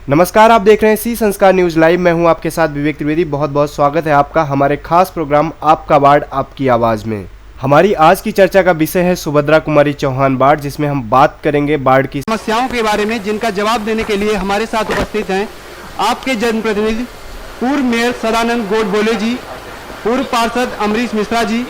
नमस्कार, आप देख रहे हैं सी संस्कार न्यूज लाइव। मैं हूं आपके साथ विवेक त्रिवेदी। बहुत बहुत स्वागत है आपका हमारे खास प्रोग्राम आपका वार्ड आपकी आवाज में। हमारी आज की चर्चा का विषय है सुभद्रा कुमारी चौहान वार्ड, जिसमें हम बात करेंगे वार्ड की समस्याओं के बारे में, जिनका जवाब देने के लिए हमारे साथ उपस्थित हैं आपके जनप्रतिनिधि पूर्व मेयर सदानंद गोडबोले जी, पूर्व पार्षद अमरीश मिश्रा जी,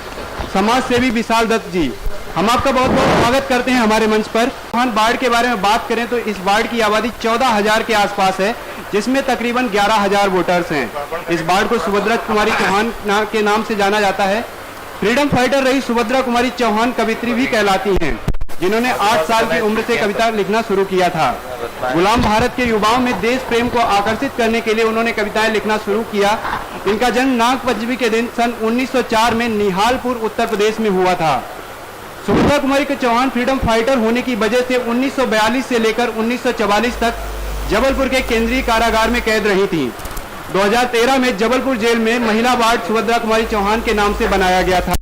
समाज सेवी विशाल दत्त जी। हम आपका बहुत बहुत स्वागत करते हैं हमारे मंच पर। चौहान वार्ड के बारे में बात करें तो इस वार्ड की आबादी 14,000 के आसपास है, जिसमें तकरीबन 11,000 वोटर्स हैं। इस वार्ड को सुभद्रा कुमारी चौहान के नाम से जाना जाता है। फ्रीडम फाइटर रही सुभद्रा कुमारी चौहान कवित्री भी कहलाती हैं, जिन्होंने 8 साल की उम्र से कविता लिखना शुरू किया था। गुलाम भारत के युवाओं में देश प्रेम को आकर्षित करने के लिए उन्होंने कविताएं लिखना शुरू किया। इनका जन्म नाग पंचमी के दिन सन 1904 में निहालपुर उत्तर प्रदेश में हुआ था। सुभद्रा कुमारी के चौहान फ्रीडम फाइटर होने की वजह से 1942 से लेकर 1944 तक जबलपुर के केंद्रीय कारागार में कैद रही थी। 2013 में जबलपुर जेल में महिला वार्ड सुभद्रा कुमारी चौहान के नाम से बनाया गया था।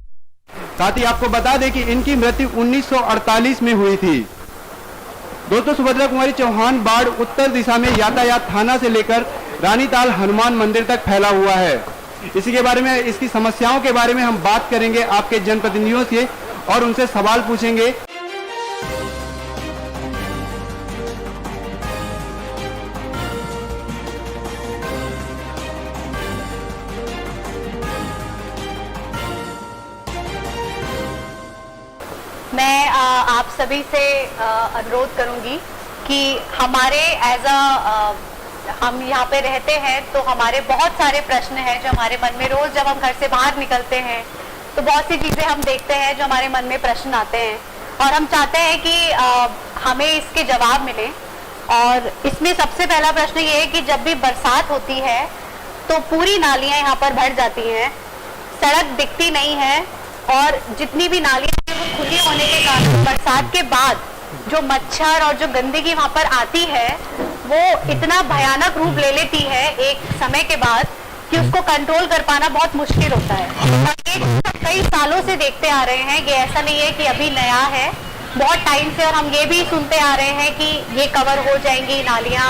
साथ ही आपको बता दें कि इनकी मृत्यु 1948 में हुई थी। दोस्तों, सुभद्रा कुमारी चौहान वार्ड उत्तर दिशा में यातायात थाना से लेकर रानीताल हनुमान मंदिर तक फैला हुआ है। इसी के बारे में, इसकी समस्याओं के बारे में हम बात करेंगे आपके जनप्रतिनिधियों से और उनसे सवाल पूछेंगे। मैं आप सभी से अनुरोध करूंगी कि हमारे हम यहाँ पे रहते हैं तो हमारे बहुत सारे प्रश्न हैं जो हमारे मन में रोज जब हम घर से बाहर निकलते हैं तो बहुत सी चीजें हम देखते हैं जो हमारे मन में प्रश्न आते हैं और हम चाहते हैं कि हमें इसके जवाब मिले। और इसमें सबसे पहला प्रश्न ये है कि जब भी बरसात होती है तो पूरी नालियां यहाँ पर भर जाती हैं, सड़क दिखती नहीं है और जितनी भी नालियां वो खुली होने के कारण बरसात के बाद जो मच्छर और जो गंदगी वहां पर आती है वो इतना भयानक रूप ले लेती है एक समय के बाद कि उसको कंट्रोल कर पाना बहुत मुश्किल होता है। और ये कई सालों से देखते आ रहे हैं, ये ऐसा नहीं है कि अभी नया है, बहुत टाइम से। और हम ये भी सुनते आ रहे हैं कि ये कवर हो जाएंगी नालियां,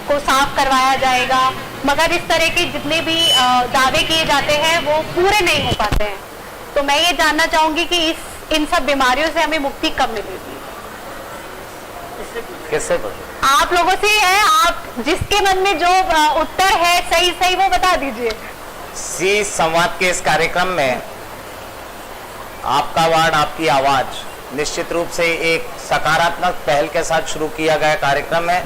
को साफ करवाया जाएगा, मगर इस तरह के जितने भी दावे किए जाते हैं वो पूरे नहीं हो पाते हैं। तो मैं ये जानना चाहूंगी कि इन सब बीमारियों से हमें मुक्ति कब मिलेगी? कैसे? आप लोगों से है, आप जिसके मन में जो उत्तर है सही सही वो बता दीजिए। सी संवाद के इस कार्यक्रम में आपका वार्ड आपकी आवाज निश्चित रूप से एक सकारात्मक पहल के साथ शुरू किया गया कार्यक्रम है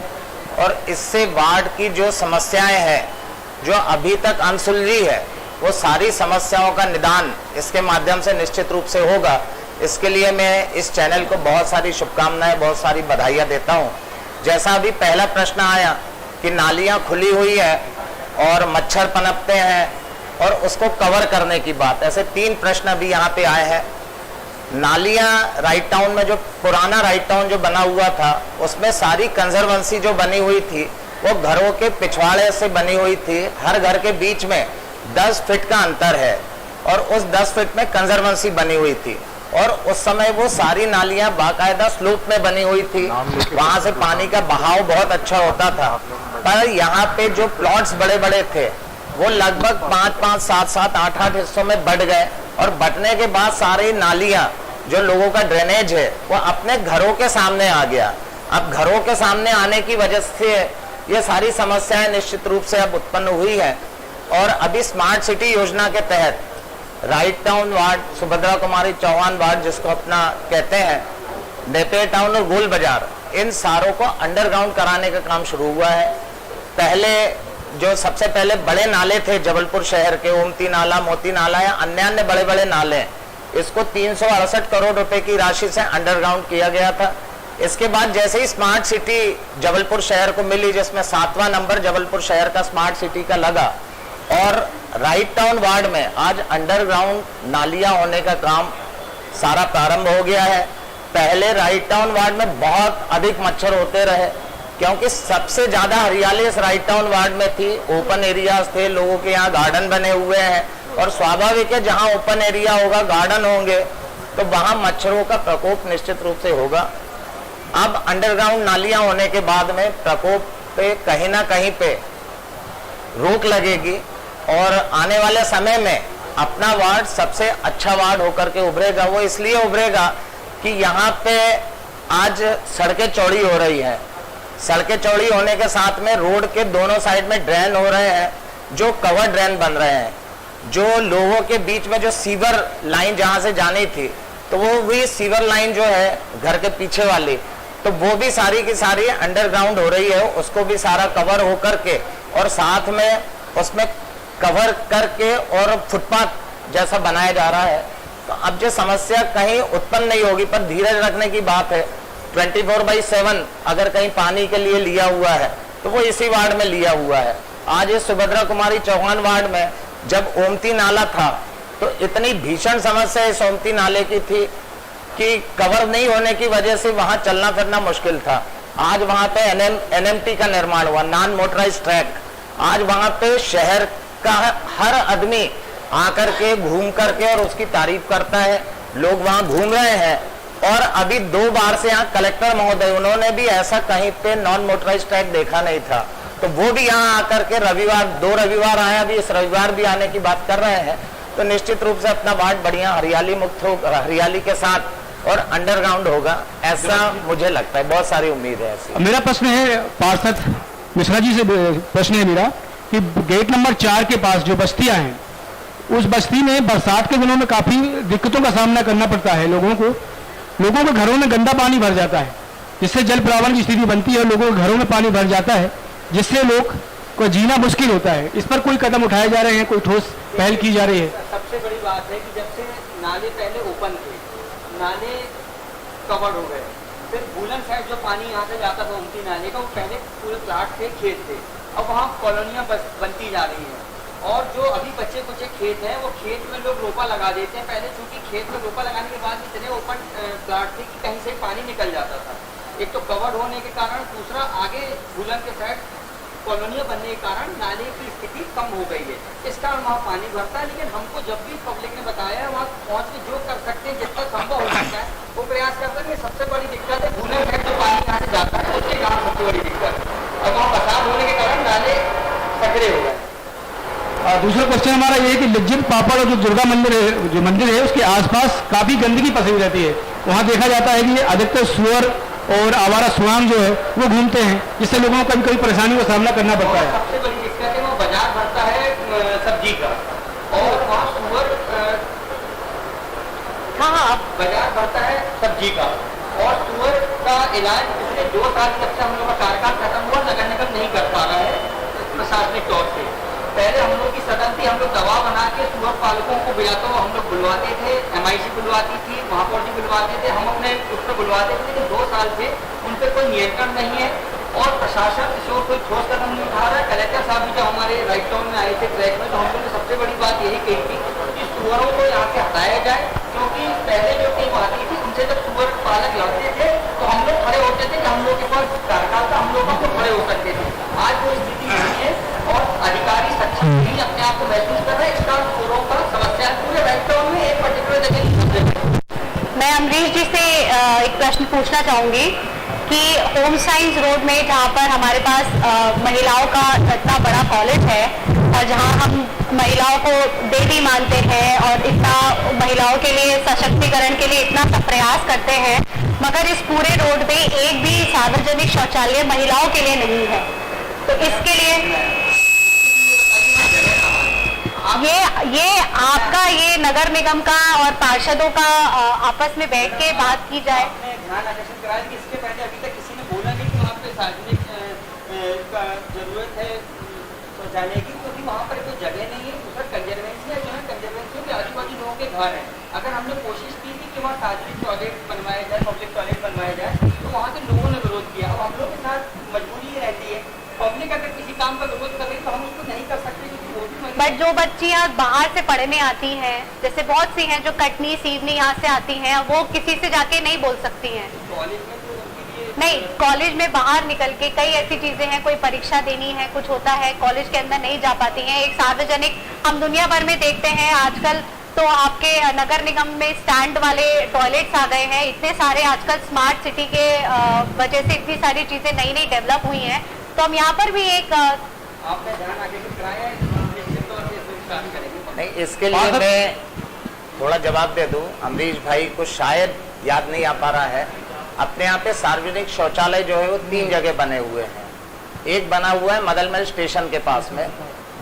और इससे वार्ड की जो समस्याएं हैं जो अभी तक अनसुलझी है वो सारी समस्याओं का निदान इसके माध्यम से निश्चित रूप से होगा। इसके लिए मैं इस चैनल को बहुत सारी शुभकामनाएं, बहुत सारी बधाइयां देता हूं। जैसा अभी पहला प्रश्न आया कि नालियां खुली हुई है और मच्छर पनपते हैं और उसको कवर करने की बात, ऐसे 3 प्रश्न अभी यहाँ पे आए हैं। नालियां राइट टाउन में जो पुराना राइट टाउन जो बना हुआ था उसमें सारी कंजर्वेंसी जो बनी हुई थी वो घरों के पिछवाड़े से बनी हुई थी। हर घर के बीच में 10 फीट का अंतर है और उस 10 फीट में कंजर्वेंसी बनी हुई थी और उस समय वो सारी नालियां बाकायदा स्लूप में बनी हुई थी। वहां से पानी का बहाव बहुत अच्छा होता था। पर यहाँ पे जो प्लॉट्स बड़े बड़े थे वो लगभग 5-5, 7-7, 8-8 हिस्सों में बढ़ गए और बंटने के बाद सारी नालियां जो लोगों का ड्रेनेज है वो अपने घरों के सामने आ गया। अब घरों के सामने आने की वजह से ये सारी समस्याएं निश्चित रूप से अब उत्पन्न हुई है। और अभी स्मार्ट सिटी योजना के तहत right town ward, Subhadra Kumari Chauhan ward जिसको अपना कहते हैं, नेपेड़ टाउन और गोल बाजार, इन सारों को अंडरग्राउंड कराने का काम शुरू हुआ है। पहले जो सबसे पहले बड़े नाले थे जबलपुर शहर के, ओमती नाला, मोती नाला या अन्य बड़े बड़े नाले, इसको 368 करोड़ रुपए की राशि से अंडरग्राउंड किया गया था। इसके बाद जैसे ही स्मार्ट सिटी जबलपुर शहर को मिली, जिसमें 7वां नंबर जबलपुर शहर का स्मार्ट सिटी का लगा और राइट टाउन वार्ड में आज अंडरग्राउंड नालियां होने का काम सारा प्रारंभ हो गया है। पहले राइट टाउन वार्ड में बहुत अधिक मच्छर होते रहे क्योंकि सबसे ज्यादा हरियाली इस राइट टाउन वार्ड में थी। ओपन एरियाज थे, लोगों के यहाँ गार्डन बने हुए हैं और स्वाभाविक है जहाँ ओपन एरिया होगा, गार्डन होंगे तो वहां मच्छरों का प्रकोप निश्चित रूप से होगा। अब अंडरग्राउंड नालियां होने के बाद में प्रकोप पे कहीं ना कहीं पे रोक लगेगी और आने वाले समय में अपना वार्ड सबसे अच्छा वार्ड होकर के उभरेगा। वो इसलिए उभरेगा कि यहाँ पे आज सड़कें चौड़ी हो रही है। सड़कें चौड़ी होने के साथ में रोड के दोनों साइड में ड्रेन हो रहे हैं, जो कवर ड्रेन बन रहे हैं। जो लोगों के बीच में जो सीवर लाइन जहां से जानी थी, तो वो भी सीवर लाइन जो है घर के पीछे वाली, तो वो भी सारी की सारी अंडरग्राउंड हो रही है। उसको भी सारा कवर हो करके और साथ में उसमें कवर करके और फुटपाथ जैसा बनाया जा रहा है। तो अब जो समस्या कहीं उत्पन्न नहीं होगी, पर धीरज रखने की बात है। 24/7 अगर कहीं पानी के लिए लिया हुआ है तो वो इसी वार्ड में लिया हुआ है। आज इस सुभद्रा कुमारी चौहान वार्ड में जब ओमती नाला था तो इतनी भीषण समस्या इस ओमती नाले की थी कि कवर नहीं होने की वजह से वहां चलना फिरना मुश्किल था। आज वहां पे NMT का निर्माण हुआ, नॉन मोटराइज ट्रैक। आज वहां पे शहर का हर आदमी आकर के घूम करके और उसकी तारीफ करता है। लोग वहां घूम रहे हैं और अभी 2 बार से यहाँ कलेक्टर महोदय, उन्होंने भी ऐसा कहीं पे नॉन मोटराइज ट्रैक देखा नहीं था, तो वो भी यहाँ आकर के 2 रविवार आए, अभी इस रविवार भी आने की बात कर रहे हैं। तो निश्चित रूप से अपना वार्ड बढ़िया हरियाली मुक्त हो, हरियाली के साथ और अंडरग्राउंड होगा, ऐसा मुझे लगता है। बहुत सारी उम्मीद है ऐसी। मेरा प्रश्न है पार्षद मिश्रा जी से, प्रश्न है मेरा कि गेट नंबर 4 के पास जो बस्तियां हैं, उस बस्ती में बरसात के दिनों में काफी दिक्कतों का सामना करना पड़ता है लोगों को के घरों में गंदा पानी भर जाता है, जिससे जल प्लावन की स्थिति बनती है। लोगों के घरों में पानी भर जाता है, जिससे लोग को जीना मुश्किल होता है। इस पर कोई कदम उठाए जा रहे हैं, कोई ठोस पहल की जा रही है? सबसे बड़ी बात है कि जब से नाले पहले ओपन थे, नाले कवर्ड हो गए, फिर भूलन साइड जो पानी यहाँ से जाता था उमती नाले का, वो पहले पूरे प्लाट थे, खेत थे। अब वहाँ कॉलोनियाँ बनती जा रही हैं और जो अभी बचे कुचे खेत हैं, वो खेत में लोग रोपा लगा देते हैं। पहले चूंकि खेत में रोपा लगाने के बाद इतने ओपन प्लाट थे कि कहीं से पानी निकल जाता था। एक तो कवर्ड होने के कारण, दूसरा आगे भूलन के साइड कॉलोनियाँ बनने के कारण नाले की स्थिति कम हो गई है। इस कारण वहाँ पानी भरता है। लेकिन हमको जब भी पब्लिक ने बताया है, वहाँ पहुँच के जो कर सकते हैं, जितना संभव हो सकता है वो प्रयास करते हैं। सबसे बड़ी दिक्कत है भूलन साइड जो पानी यहाँ से जाता है, उसके कारण सबसे बड़ी दिक्कत है। अब वहाँ बरसात होने के कारण नाले सकरे हो गए। दूसरा क्वेश्चन हमारा ये है कि लिज्जत पापड़ और जो दुर्गा मंदिर है उसके आसपास काफी गंदगी पसरी रहती है। वहाँ देखा जाता है कि अधिकतर सुअर और आवारा सुआम जो है वो घूमते हैं, जिससे लोगों को कभी कभी परेशानी का सामना करना पड़ता है। सबसे बड़ी दिक्कत है वो बाजार भरता है सब्जी का, और वहाँ सुअर बाजार भरता है सब्जी का, और सुअर का इलाज पिछले 2 साल तक से हम लोग का कार्यकाल खत्म हुआ, नगर निगम नहीं कर पा रहा है प्रशासनिक तौर से। पहले हम लोग की सदन थी, हम लोग दवा बना के सुअर पालकों को या तो हम लोग बुलवाते थे, MIC बुलवाती थी, महापौर जी बुलवाते थे, हम अपने उस पर बुलवाते थे। लेकिन 2 साल से उन पर कोई नियंत्रण नहीं है और प्रशासन इस ओर कोई ठोस कदम नहीं उठा रहा है। कलेक्टर साहब भी जब हमारे राइट टाउन में आए थे ट्रैक में, तो हम लोगों ने सबसे बड़ी बात यही कही थी कि सुअरों को यहाँ से हटाया जाए, क्योंकि पहले जो टीम आती थी उनसे जब सुअर पालक लड़ते थे तो हम लोग खड़े होते थे कि हम लोग के पास कार्यकाल था, हम लोग को खड़े हो सकते थे। आज वो स्थिति नहीं है और अधिकारी सक्षम नहीं अपने आप को महसूस कर रहे हैं। इसका सुअरों का समस्या पूरे राइट टाउन में एक पर्टिकुलर जगह। मैं अमरीश जी से एक प्रश्न पूछना चाहूंगी कि होम साइंस रोड में, जहाँ पर हमारे पास महिलाओं का इतना बड़ा कॉलेज है और जहाँ हम महिलाओं को देवी मानते हैं और इतना महिलाओं के लिए सशक्तिकरण के लिए इतना सा प्रयास करते हैं, मगर इस पूरे रोड पे एक भी सार्वजनिक शौचालय महिलाओं के लिए नहीं है। तो इसके लिए ये आपका, ये नगर निगम का और पार्षदों का आपस में बैठ के बात की जाए। ध्यान आकर्षण कराया कि इसके पहले अभी तक किसी ने बोला नहीं कि वहाँ पे सार्वजनिक का जरूरत है शौचालय की, क्योंकि वहाँ पर कोई जगह नहीं है। दूसरा कंजर्वेंसी है, जो है कंजर्वेंसी के आजू बाजू लोगों के घर हैं। अगर हमने कोशिश की थी कि वहाँ सार्वजनिक टॉयलेट बनवाया जाए, पब्लिक टॉयलेट बनवाया जाए, तो वहाँ के लोगों ने विरोध किया। अब हम लोग के साथ मजबूरी रहती है, पब्लिक अगर किसी काम का विरोध कर रही तो हम उसको नहीं कर सकते, क्योंकि वो भी बट जो बच्चियां बाहर से पढ़ने आती हैं, जैसे बहुत सी हैं जो कटनी सीवनी यहाँ से आती हैं, वो किसी से जाके नहीं बोल सकती हैं। कॉलेज में तो उनके लिए नहीं, कॉलेज में बाहर निकल के कई ऐसी चीजें हैं, कोई परीक्षा देनी है, कुछ होता है, कॉलेज के अंदर नहीं जा पाती हैं। एक सार्वजनिक, हम दुनिया भर में देखते हैं आजकल तो आपके नगर निगम में स्टैंड वाले टॉयलेट्स आ गए हैं। इतने सारे आजकल स्मार्ट सिटी के वजह से इतनी सारी चीजें नई नई डेवलप हुई हैं, तो हम यहाँ पर भी एक आपने ध्यान आगे से कराया है, निश्चित तौर से इसको स्टार्ट करेंगे। नहीं, इसके लिए मैं थोड़ा जवाब दे दूं। अमरीश भाई को शायद याद नहीं आ पा रहा है, अपने यहाँ पे सार्वजनिक शौचालय जो है वो 3 जगह बने हुए हैं। एक बना हुआ है मदलमहल स्टेशन के पास में,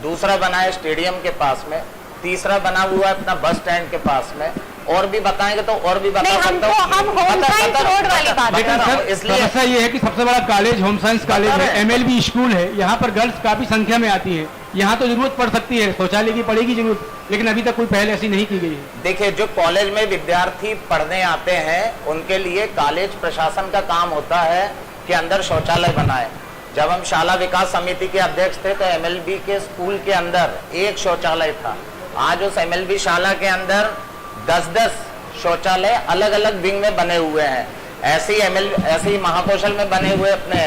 दूसरा बना है स्टेडियम के पास में, तीसरा बना हुआ है अपना बस स्टैंड के पास में। और भी बताएंगे तो और भी बता नहीं, सकता हूँ। हम होम साइंस रोड वाली बात लेकिन कर रहे हैं। सर इसलिए समस्या ये है कि सबसे बड़ा कॉलेज होम साइंस कॉलेज है, MLB स्कूल है, यहाँ पर गर्ल्स काफी संख्या में आती है। यहाँ तो जरूरत पड़ सकती है, शौचालय की पड़ेगी जरूरत, लेकिन अभी तक कोई पहल ऐसी नहीं की गई है। देखिए, जो कॉलेज में विद्यार्थी पढ़ने आते हैं उनके लिए कॉलेज प्रशासन का काम होता है कि अंदर शौचालय बनाए। जब हम शाला विकास समिति के अध्यक्ष थे तो MLB के स्कूल के अंदर एक शौचालय था। आज उस MLB शाला के अंदर 10-10 शौचालय अलग अलग विंग में बने हुए हैं। ऐसे ही महाकौशल में बने हुए अपने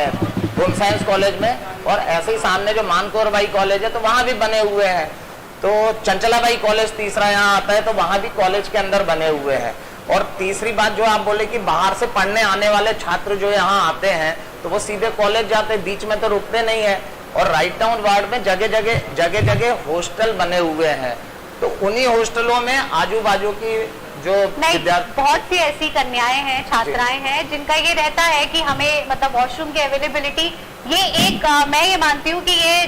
होम साइंस कॉलेज में, और ऐसे ही सामने जो मानकोर बाई कॉलेज है तो वहां भी बने हुए हैं। तो चंचलाबाई कॉलेज तीसरा यहाँ आता है तो वहां भी कॉलेज के अंदर बने हुए हैं। और तीसरी बात जो आप बोले कि बाहर से पढ़ने आने वाले छात्र जो यहाँ आते हैं तो वो सीधे कॉलेज जाते हैं, बीच में तो रुकते नहीं है। और राइट टाउन वार्ड में जगह जगह हॉस्टल बने हुए हैं, तो उन्हीं हॉस्टलों में आजू बाजू की जो नहीं, विद्यार्थी, बहुत सी ऐसी कन्याएं हैं, छात्राएं हैं जिनका ये रहता है कि हमें मतलब वॉशरूम की अवेलेबिलिटी, ये एक मैं ये मानती हूँ कि ये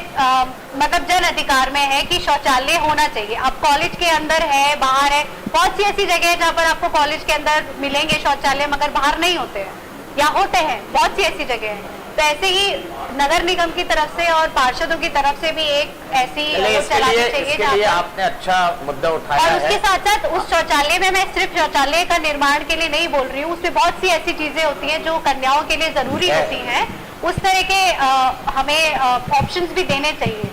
मतलब जन अधिकार में है कि शौचालय होना चाहिए। अब कॉलेज के अंदर है, बाहर है, बहुत सी ऐसी जगह है जहाँ पर आपको कॉलेज के अंदर मिलेंगे शौचालय मगर बाहर नहीं होते हैं या होते हैं, बहुत सी ऐसी जगह है। तो ऐसे ही नगर निगम की तरफ से और पार्षदों की तरफ से भी एक ऐसी चलानी चाहिए इसके लिए आपने अच्छा मुद्दा उठाया और है। उसके साथ साथ उस शौचालय में, मैं सिर्फ शौचालय का निर्माण के लिए नहीं बोल रही हूँ, उसमें बहुत सी ऐसी चीजें होती हैं जो कन्याओं के लिए जरूरी होती हैं। उस तरह के हमें ऑप्शंस भी देने चाहिए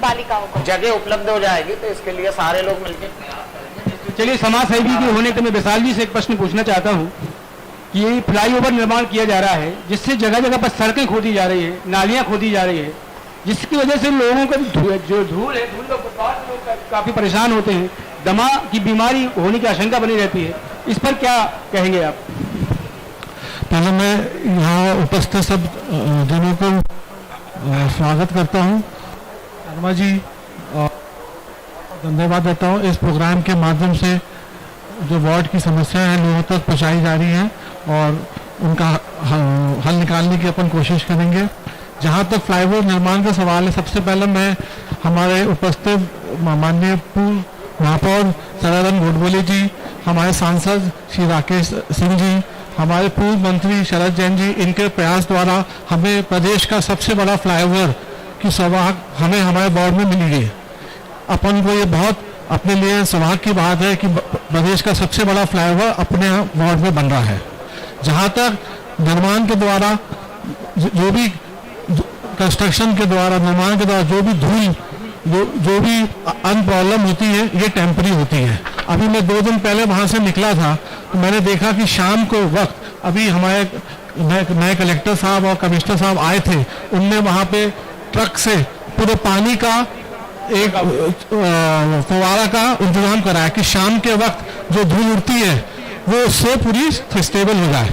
बालिकाओं को। जगह उपलब्ध हो जाएगी तो इसके लिए सारे लोग मिलकर। चलिए, समाज सेवी के होने के मैं विशाल जी से एक प्रश्न पूछना चाहता हूँ कि ये फ्लाईओवर निर्माण किया जा रहा है जिससे जगह जगह पर सड़कें खोदी जा रही है, नालियां खोदी जा रही है, जिसकी वजह से लोगों का जो धूल है, धूल लोग काफी परेशान होते हैं, दमा की बीमारी होने की आशंका बनी रहती है। इस पर क्या कहेंगे आप? पहले मैं यहाँ उपस्थित सब जनों को स्वागत करता हूँ। शर्मा जी धन्यवाद देता हूँ। इस प्रोग्राम के माध्यम से जो वार्ड की समस्याएं हैं लोगों तक पहुँचाई जा रही हैं और उनका हल निकालने की अपन कोशिश करेंगे। जहाँ तक फ्लाईओवर निर्माण का सवाल है, सबसे पहले मैं हमारे उपस्थित माननीय पूर्व महापौर सदानंद गोडबोले जी, हमारे सांसद श्री राकेश सिंह जी, हमारे पूर्व मंत्री शरद जैन जी, इनके प्रयास द्वारा हमें प्रदेश का सबसे बड़ा फ्लाईओवर की सौभाग्य हमें हमारे वार्ड में मिली है। अपन को ये बहुत अपने लिए सौभाग्य की बात है कि प्रदेश का सबसे बड़ा फ्लाईओवर अपने वार्ड में बन रहा है। जहाँ तक निर्माण के द्वारा जो भी कंस्ट्रक्शन के द्वारा, निर्माण के द्वारा जो भी धूल, जो भी अन्य प्रॉब्लम होती है, ये टेम्पररी होती है। अभी मैं 2 दिन पहले वहाँ से निकला था तो मैंने देखा कि शाम को वक्त अभी हमारे नए कलेक्टर साहब और कमिश्नर साहब आए थे, उनने वहाँ पे ट्रक से पूरे पानी का एक फवारा का इंतजाम कराया कि शाम के वक्त जो धूल उड़ती है वो उससे पूरी स्टेबल हो जाए।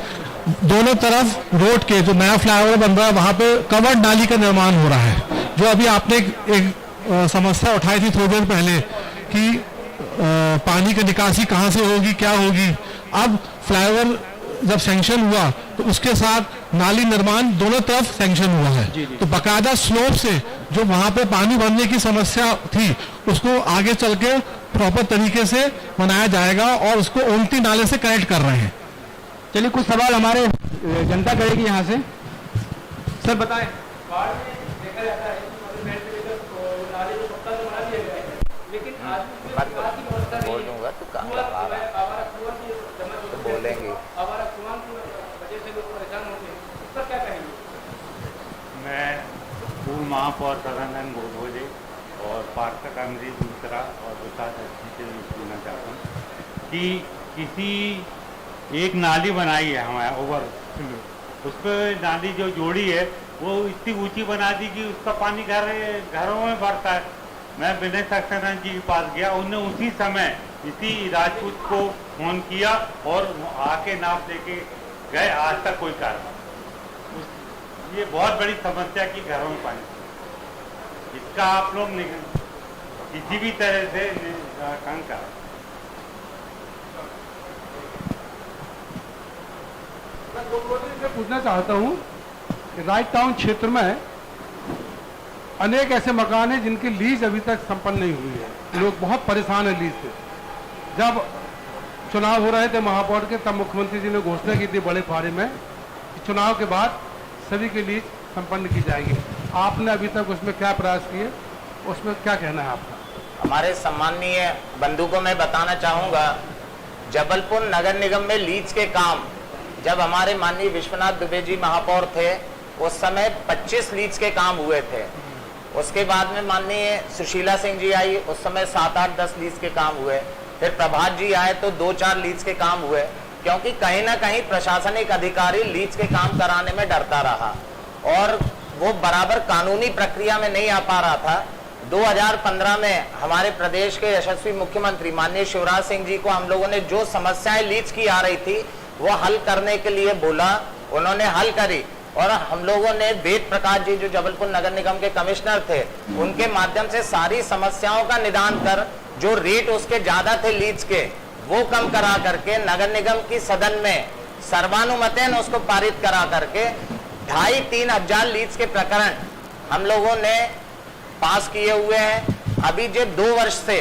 दोनों तरफ रोड के जो नया फ्लाईओवर बन रहा है वहाँ पे कवर्ड नाली का निर्माण हो रहा है। जो अभी आपने एक समस्या उठाई थी थोड़ी देर पहले कि पानी की निकासी कहाँ से होगी, क्या होगी, अब फ्लाईओवर जब सैंक्शन हुआ तो उसके साथ नाली निर्माण दोनों तरफ सैंक्शन हुआ है। तो बकायदा स्लोप से जो वहाँ पे पानी भरने की समस्या थी उसको आगे चल के प्रॉपर तरीके से बनाया जाएगा और उसको ओमती नाले से कनेक्ट कर रहे हैं। चलिए, कुछ सवाल हमारे जनता करेगी यहाँ से। सर बताएं, देखा जाता है लेकिन बोल दूंगा तो काम तो बोलेंगे। मैं पूर्व महापौर सदानंद गोडबोले और पार्षद अमरीश मिश्रा और विकास से पूछना चाहता हूँ कि किसी एक नाली बनाई है हमारे ओवर, उस पर नाली जो जोड़ी है वो इतनी ऊंची बना दी कि उसका पानी घरों में बढ़ता है। मैं विनय सक्सेना जी के पास गया, उन्होंने उसी समय इसी राजपूत को फोन किया और आके नाप लेके गए। आज तक कोई कार्रवाई ये बहुत बड़ी समस्या की घरों में पानी, इसका आप लोग किसी भी तरह से निराकरण करें। मैं पूछना चाहता हूँ कि राइट टाउन क्षेत्र में अनेक ऐसे मकान हैं जिनकी लीज अभी तक संपन्न नहीं हुई है। लोग बहुत परेशान हैं लीज से। जब चुनाव हो रहे थे महापौर के, तब मुख्यमंत्री जी ने घोषणा की थी बड़े पारे में कि चुनाव के बाद सभी की लीज संपन्न की जाएगी। आपने अभी तक उसमें क्या प्रयास किए, उसमें क्या कहना है आपका? हमारे सम्माननीय बंधु को मैं बताना चाहूँगा, जबलपुर नगर निगम में लीज के काम जब हमारे माननीय विश्वनाथ दुबे जी महापौर थे, उस समय 25 लीज के काम हुए थे। उसके बाद में माननीय सुशीला सिंह जी आई, उस समय 7, 8, 10 लीज के काम हुए। फिर प्रभात जी आए तो 2, 4 लीज के काम हुए, क्योंकि कहीं ना कहीं प्रशासनिक अधिकारी लीज के काम कराने में डरता रहा और वो बराबर कानूनी प्रक्रिया में नहीं आ पा रहा था। 2015 में हमारे प्रदेश के यशस्वी मुख्यमंत्री माननीय शिवराज सिंह जी को हम लोगों ने जो समस्याएं लीज की आ रही थी वो हल करने के लिए बोला, उन्होंने हल करी और हम लोगों ने वेद प्रकाश जी जो जबलपुर नगर निगम के कमिश्नर थे, उनके माध्यम से सारी समस्याओं का निदान कर जो रेट उसके ज्यादा थे लीज के, वो कम करा करके नगर निगम की सदन में सर्वानुमतेन उसको पारित करा करके 2,500-3 हजार लीज के प्रकरण हम लोगों ने पास किए हुए हैं। अभी जो 2 वर्ष से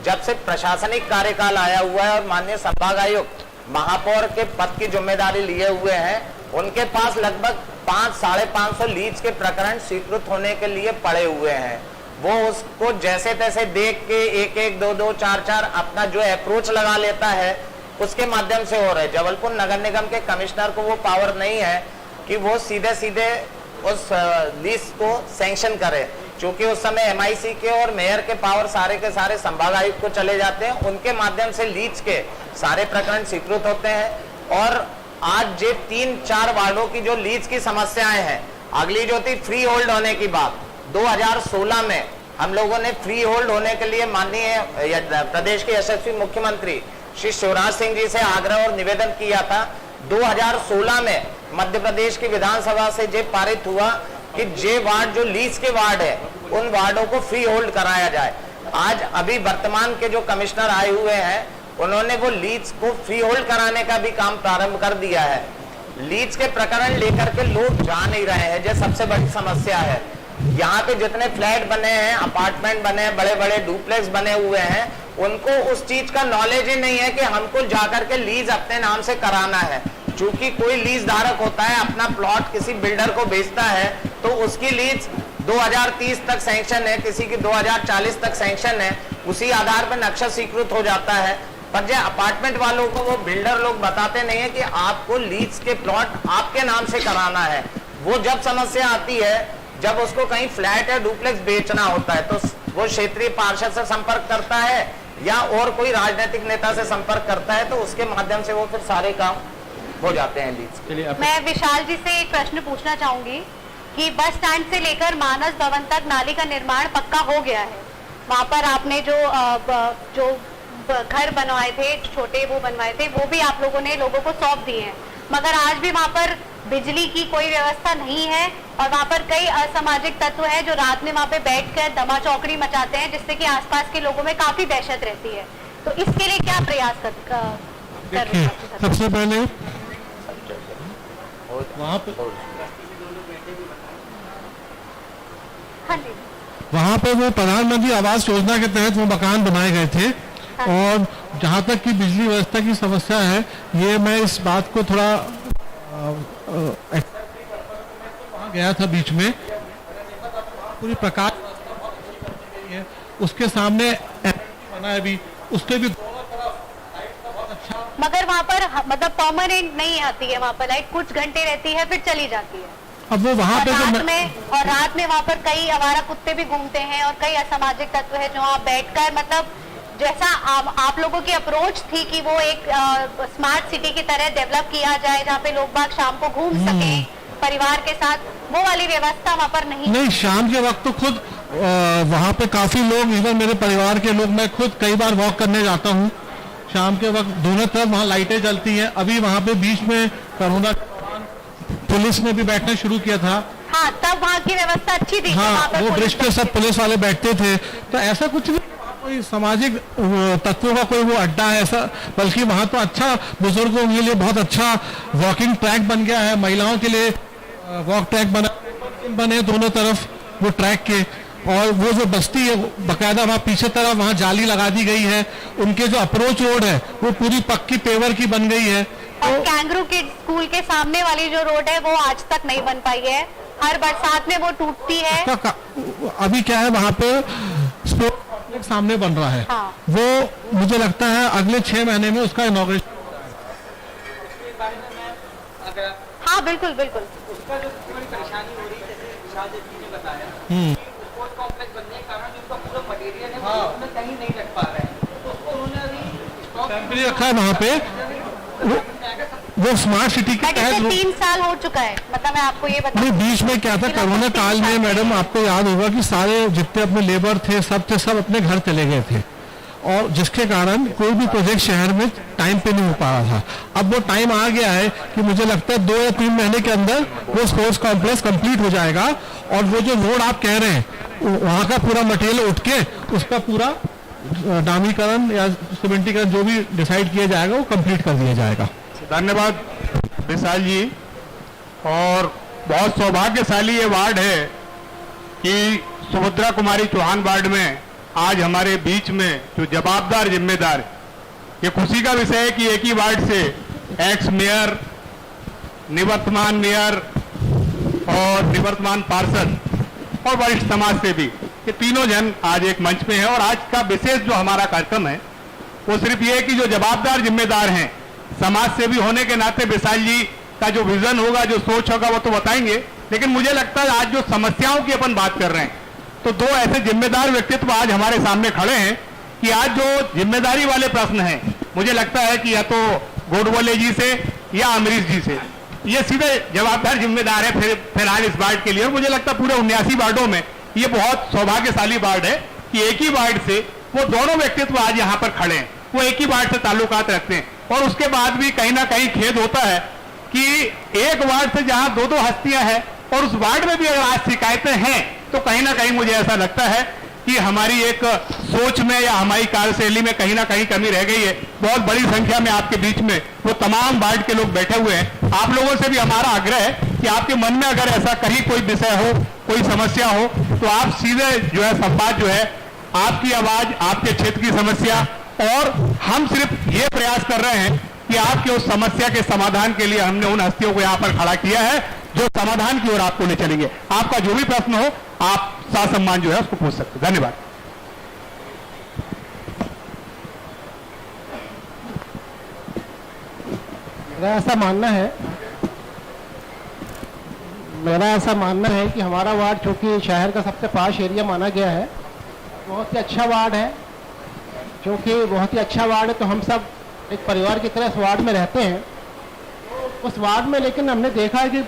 जब से प्रशासनिक कार्यकाल आया हुआ है और माननीय संभागायुक्त महापौर के पद की जिम्मेदारी लिए हुए हैं, उनके पास लगभग 500-550 लीज के प्रकरण स्वीकृत होने के लिए पड़े हुए हैं। वो उसको जैसे तैसे देख के 1-1, 2-2, 4-4 अपना जो अप्रोच लगा लेता है, उसके माध्यम से हो रहा है। जबलपुर नगर निगम के कमिश्नर को वो पावर नहीं है कि वो सीधे सीधे उस लीज को सैंक्शन करे, क्योंकि उस समय MIC के और मेयर के पावर सारे के सारे संभागायुक्त को चले जाते हैं। उनके माध्यम से लीज के सारे प्रकरण स्वीकृत होते हैं। और आज ये 3-4 वार्डों की जो लीज की समस्याएं हैं, अगली जो थी फ्री होल्ड होने की बात, 2016 में हम लोगों ने फ्री होल्ड होने के लिए माननीय प्रदेश के यशस्वी मुख्यमंत्री श्री शिवराज सिंह जी से आग्रह और निवेदन किया था। 2016 में मध्य प्रदेश की विधानसभा से जे पारित हुआ कि जे वार्ड जो लीज के वार्ड है, उन वार्डों को फ्री होल्ड कराया जाए। आज अभी वर्तमान के जो कमिश्नर आए हुए हैं, उन्होंने वो लीज को फ्री होल्ड कराने का भी काम प्रारंभ कर दिया है। लीज के प्रकरण लेकर के लोग जा नहीं रहे हैं, जो सबसे बड़ी समस्या है। यहाँ पे जितने फ्लैट बने हैं, अपार्टमेंट बने हैं, बड़े बड़े डुप्लेक्स बने हुए हैं, उनको उस चीज का नॉलेज ही नहीं है कि हमको जाकर के लीज अपने नाम से कराना है। चूंकि कोई लीज धारक होता है, अपना प्लॉट किसी बिल्डर को बेचता है, तो उसकी लीज 2030 तक सैंक्शन है, किसी की 2040 तक सैंक्शन है, उसी आधार पर नक्शा स्वीकृत हो जाता है। पर जो अपार्टमेंट वालों को वो बिल्डर लोग बताते नहीं है कि आपको लीज के प्लॉट आपके नाम से कराना है। वो जब समस्या आती है, जब उसको कहीं फ्लैट या डुप्लेक्स बेचना होता है, तो वो क्षेत्रीय पार्षद से संपर्क करता है या और कोई राजनीतिक नेता से संपर्क करता है, तो उसके माध्यम से वो फिर सारे काम हो जाते हैं लीज के लिए। मैं विशाल जी से एक प्रश्न पूछना चाहूंगी कि बस स्टैंड से लेकर मानस भवन तक नाली का निर्माण पक्का हो गया है। वहाँ पर आपने जो घर बनवाए थे, छोटे वो बनवाए थे, वो भी आप लोगों ने लोगों को सौंप दिए हैं, मगर आज भी वहाँ पर बिजली की कोई व्यवस्था नहीं है और वहाँ पर कई असामाजिक तत्व हैं जो रात में वहाँ पे बैठकर दमा चौकड़ी मचाते हैं, जिससे कि आसपास के लोगों में काफी दहशत रहती है। तो इसके लिए क्या प्रयास कर रहे हैं? सबसे पहले वहाँ पे हाँ जी, वहाँ पे वो प्रधानमंत्री आवास योजना के तहत वो मकान बनाए गए थे। और जहाँ तक कि बिजली व्यवस्था की समस्या है, ये मैं इस बात को थोड़ा वहाँ गया था बीच में, पूरी प्रकाश उसके सामने बना है अभी, उसके भी मगर वहाँ पर मतलब परमानेंट नहीं आती है, वहाँ पर लाइट कुछ घंटे रहती है फिर चली जाती है। अब वो वहाँ पे रात में वहाँ पर कई आवारा कुत्ते भी घूमते हैं और कई असामाजिक तत्व है जो वहाँ बैठकर, मतलब जैसा आप लोगों की अप्रोच थी कि वो एक स्मार्ट सिटी की तरह डेवलप किया जाए, जहाँ पे लोग बाग शाम को घूम सकें परिवार के साथ, वो वाली व्यवस्था वहाँ पर नहीं। शाम के वक्त तो खुद वहाँ पे काफी लोग, इवन मेरे परिवार के लोग, मैं खुद कई बार वॉक करने जाता हूँ शाम के वक्त, दोनों तरफ वहाँ लाइटें जलती हैं। अभी वहाँ पे बीच में कोरोना पुलिस ने भी बैठना शुरू किया था। हाँ, तब वहाँ की व्यवस्था अच्छी थी। वहाँ हाँ, पर वो पुलिस ब्रिज पे सब पुलिस वाले बैठते थे, तो ऐसा कुछ नहीं कोई सामाजिक तत्वों का कोई वो अड्डा है ऐसा, बल्कि वहाँ तो अच्छा बुजुर्गों के लिए बहुत अच्छा वॉकिंग ट्रैक बन गया है, महिलाओं के लिए वॉक ट्रैक बने दोनों तरफ वो ट्रैक के, और वो जो बस्ती है बकायदा वहाँ पीछे तरफ वहाँ जाली लगा दी गई है। उनके जो अप्रोच रोड है वो पूरी पक्की पेवर की बन गई है। और कैंगरू के स्कूल के सामने वाली जो रोड है वो आज तक नहीं बन पाई है, हर बरसात में वो टूटती है। अभी क्या है वहाँ पे स्पोर्ट्स कॉम्प्लेक्स सामने बन रहा है। हाँ। वो मुझे लगता है अगले 6 महीने में उसका इनॉग्रेशन। हाँ बिल्कुल बिल्कुल। उसका जो थोड़ी परेशानी हो रही है, जैसे विशाल जी ने बताया, स्पोर्ट्स कॉम्प्लेक्स बनने के कारण जो उसका पूरा मटेरियल है वो उसमें कहीं नहीं रख पा रहे हैं, तो उसको उन्होंने अभी टेम्परेरी रखा है वहाँ पे। वो स्मार्ट सिटी के तहत 3 साल हो चुका है, मतलब मैं आपको ये बता। नहीं, बीच में क्या था कोरोना काल में मैडम आपको याद होगा कि सारे जितने अपने लेबर थे सब अपने घर चले गए थे, और जिसके कारण कोई भी प्रोजेक्ट शहर में टाइम पे नहीं हो पा रहा था। अब वो टाइम आ गया है कि मुझे लगता है 2 या 3 महीने के अंदर वो स्पोर्ट्स कॉम्प्लेक्स कंप्लीट हो जाएगा, और वो जो रोड आप कह रहे हैं वहाँ का पूरा मटेरियल उठ के उसका पूरा डामीकरण या सीमेंटीकरण जो भी डिसाइड किया जाएगा वो कंप्लीट कर दिया जाएगा। धन्यवाद विशाल जी। और बहुत सौभाग्यशाली ये वार्ड है कि सुभद्रा कुमारी चौहान वार्ड में आज हमारे बीच में जो जवाबदार जिम्मेदार, ये खुशी का विषय है कि एक ही वार्ड से एक्स मेयर, निवर्तमान मेयर और निवर्तमान पार्षद और वरिष्ठ समाज सेवी, ये तीनों जन आज एक मंच पे हैं। और आज का विशेष जो हमारा कार्यक्रम है वो सिर्फ ये है कि जो जवाबदार जिम्मेदार हैं, समाज सेवी होने के नाते विशाल जी का जो विजन होगा, जो सोच होगा वो तो बताएंगे, लेकिन मुझे लगता है आज जो समस्याओं की अपन बात कर रहे हैं तो 2 ऐसे जिम्मेदार व्यक्तित्व आज हमारे सामने खड़े हैं कि आज जो जिम्मेदारी वाले प्रश्न हैं, मुझे लगता है कि या तो गोडबोले जी से या अमरीश जी से, ये सीधे जवाबदार जिम्मेदार है फिलहाल इस वार्ड के लिए। और मुझे लगता है पूरे 79 वार्डों में ये बहुत सौभाग्यशाली वार्ड है कि एक ही वार्ड से वो दोनों व्यक्तित्व आज यहाँ पर खड़े हैं, वो एक ही वार्ड से ताल्लुकात रखते हैं। और उसके बाद भी कहीं ना कहीं खेद होता है कि एक वार्ड से जहां 2-2 हस्तियां हैं और उस वार्ड में भी अगर आज शिकायतें हैं तो कहीं ना कहीं मुझे ऐसा लगता है कि हमारी एक सोच में या हमारी कार्यशैली में कहीं ना कहीं कमी रह गई है। बहुत बड़ी संख्या में आपके बीच में वो तमाम वार्ड के लोग बैठे हुए हैं। आप लोगों से भी हमारा आग्रह है कि आपके मन में अगर ऐसा कहीं कोई विषय हो, कोई समस्या हो, तो आप सीधे जो है संवाद जो है, आपकी आवाज, आपके क्षेत्र की समस्या, और हम सिर्फ ये प्रयास कर रहे हैं कि आपके उस समस्या के समाधान के लिए हमने उन हस्तियों को यहाँ पर खड़ा किया है जो समाधान की ओर आपको ले चलेंगे। आपका जो भी प्रश्न हो आप ससम्मान जो है उसको पूछ सकते हैं। धन्यवाद। मेरा ऐसा मानना है कि हमारा वार्ड चूंकि शहर का सबसे पाश एरिया माना गया है, बहुत ही अच्छा वार्ड है। क्योंकि बहुत ही अच्छा वार्ड है तो हम सब एक परिवार की तरह इस वार्ड में रहते हैं। उस वार्ड में लेकिन हमने देखा है कि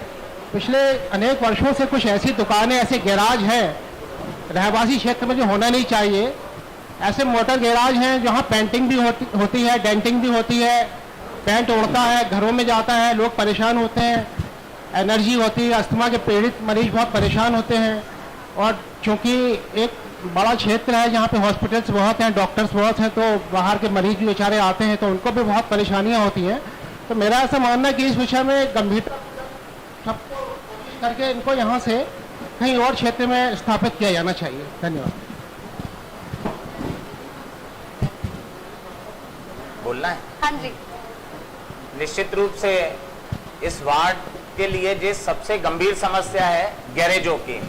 पिछले अनेक वर्षों से कुछ ऐसी दुकानें, ऐसे गैराज हैं रहवासी क्षेत्र में जो होना नहीं चाहिए। ऐसे मोटर गैराज हैं जहां पेंटिंग भी होती है, डेंटिंग भी होती है, पेंट उड़ता है, घरों में जाता है, लोग परेशान होते हैं, एनर्जी होती है, अस्थमा के पीड़ित मरीज बहुत परेशान होते हैं। और चूँकि एक बड़ा क्षेत्र है जहाँ पे हॉस्पिटल्स बहुत हैं, डॉक्टर्स बहुत हैं, तो बाहर के मरीज भी बेचारे आते हैं तो उनको भी बहुत परेशानियाँ होती हैं। तो मेरा ऐसा मानना है कि इस विषय में गंभीरता करके इनको यहाँ से कहीं और क्षेत्र में स्थापित किया जाना चाहिए। धन्यवाद। बोलना है? हाँ जी। निश्चित रूप से इस वार्ड के लिए जो सबसे गंभीर समस्या है गैरेजों की,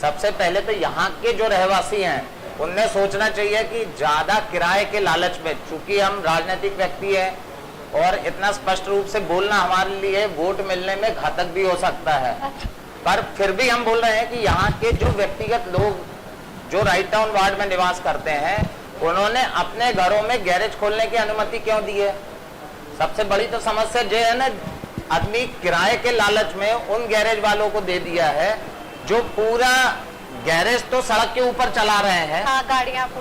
सबसे पहले तो यहाँ के जो रहवासी हैं उन्हें सोचना चाहिए कि ज्यादा किराए के लालच में, चूंकि हम राजनीतिक व्यक्ति हैं और इतना स्पष्ट रूप से बोलना हमारे लिए वोट मिलने में घातक भी हो सकता है, पर फिर भी हम बोल रहे हैं कि यहाँ के जो व्यक्तिगत लोग जो राइट टाउन वार्ड में निवास करते हैं उन्होंने अपने घरों में गैरेज खोलने की अनुमति क्यों दी है? सबसे बड़ी तो समस्या ये है ना, आदमी किराए के लालच में उन गैरेज वालों को दे दिया है जो पूरा गैरेज तो सड़क के ऊपर चला रहे हैं। हाँ,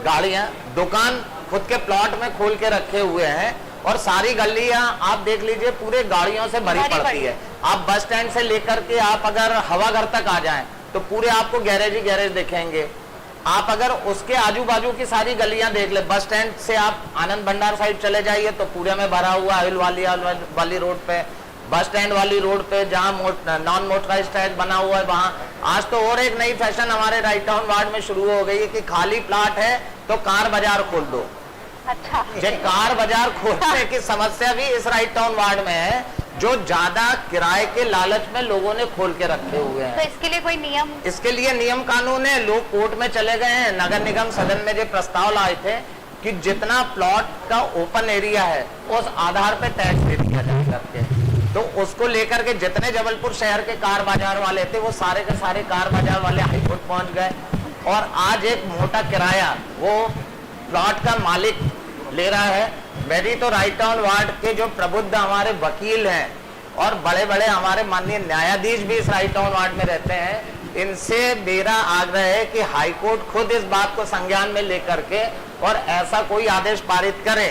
गाड़ियां दुकान खुद के प्लॉट में खोल के रखे हुए हैं और सारी गलियां आप देख लीजिए पूरे गाड़ियों से भरी पड़ती है। आप बस स्टैंड से लेकर के आप अगर हवाघर तक आ जाएं तो पूरे आपको गैरेज ही गैरेज दिखेंगे। आप अगर उसके आजू बाजू की सारी गलियां देख ले, बस स्टैंड से आप आनंद भंडार साइड चले जाइए तो पूरे में भरा हुआ ऑयल वाली रोड पे, बस स्टैंड वाली रोड पे जहां नॉन मोटराइज्ड ट्रैक बना हुआ है वहां। आज तो और एक नई फैशन हमारे राइट टाउन वार्ड में शुरू हो गई है कि खाली प्लाट है तो कार बाजार खोल दो। अच्छा, ये कार बाजार खोलने की समस्या भी इस राइट टाउन वार्ड में है, जो ज्यादा किराए के लालच में लोगों ने खोल के रखे हुए हैं। तो इसके लिए कोई नियम? इसके लिए नियम कानून है, लोग कोर्ट में चले गए हैं। नगर निगम सदन में जो प्रस्ताव लाए थे कि जितना प्लॉट का ओपन एरिया है उस आधार पे टैक्स दे दिया जाए करके, तो उसको लेकर के जितने जबलपुर शहर के कार बाजार वाले थे वो सारे के सारे कार बाजार वाले हाईकोर्ट पहुंच गए और आज एक मोटा किराया वो प्लॉट का मालिक ले रहा है। मेरी तो राइट टाउन वार्ड के जो प्रबुद्ध हमारे वकील हैं और बड़े बड़े हमारे माननीय न्यायाधीश भी इस राइट टाउन वार्ड में रहते हैं, इनसे मेरा आग्रह है कि हाईकोर्ट खुद इस बात को संज्ञान में लेकर के और ऐसा कोई आदेश पारित करे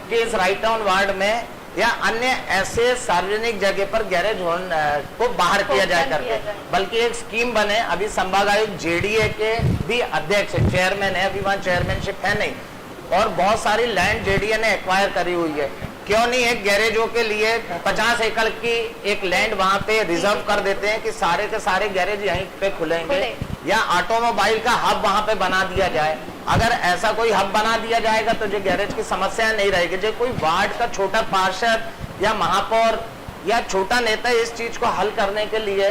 कि इस राइट टाउन वार्ड में या अन्य ऐसे सार्वजनिक जगह पर गैरेज को बाहर किया जाए करके, बल्कि एक स्कीम बने। अभी संभाग आयुक्त जेडीए के भी अध्यक्ष चेयरमैन है, अभी वहां चेयरमैनशिप है नहीं, और बहुत सारी लैंड जेडीए ने एक्वायर करी हुई है। क्यों नहीं एक गैरेजों के लिए 50 एकड़ की एक लैंड वहां पे रिजर्व कर देते हैं कि सारे के सारे गैरेज यहीं पे खुलेंगे, या ऑटोमोबाइल का हब वहां पे बना दिया जाए। अगर ऐसा कोई हब बना दिया जाएगा तो जो गैरेज की समस्या नहीं रहेगी। जो कोई वार्ड का छोटा पार्षद या महापौर या छोटा नेता इस चीज को हल करने के लिए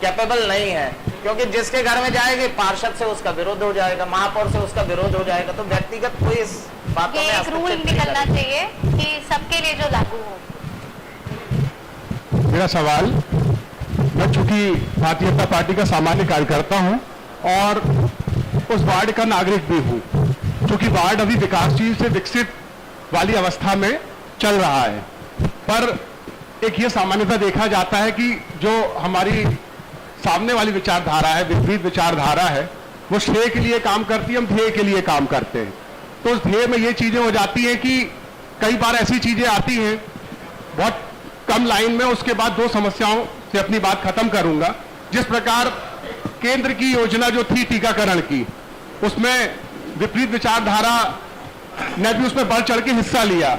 कैपेबल नहीं है, क्योंकि जिसके घर में जाएगी पार्षद से उसका विरोध हो जाएगा, महापौर से उसका विरोध हो जाएगा, तो व्यक्तिगत कोई इस बातों में एक रूल निकलना चाहिए कि सबके लिए जो लागू हो। मेरा सवाल, मैं चूंकि भारतीय जनता पार्टी का सामान्य कार्यकर्ता हूं और उस वार्ड का नागरिक भी हूं, क्योंकि वार्ड अभी विकासशील से विकसित वाली अवस्था में चल रहा है, पर एक ये सामान्यता देखा जाता है कि जो हमारी सामने वाली विचारधारा है, विपरीत विचारधारा है, वो श्रेय के लिए काम करती है, हम ध्येय के लिए काम करते हैं। तो उस ध्येय में ये चीजें हो जाती हैं कि कई बार ऐसी चीजें आती हैं बहुत कम लाइन में। उसके बाद दो समस्याओं से अपनी बात खत्म करूंगा। जिस प्रकार केंद्र की योजना जो थी टीकाकरण की, उसमें विपरीत विचारधारा ने भी उसमें बढ़ चढ़ के हिस्सा लिया,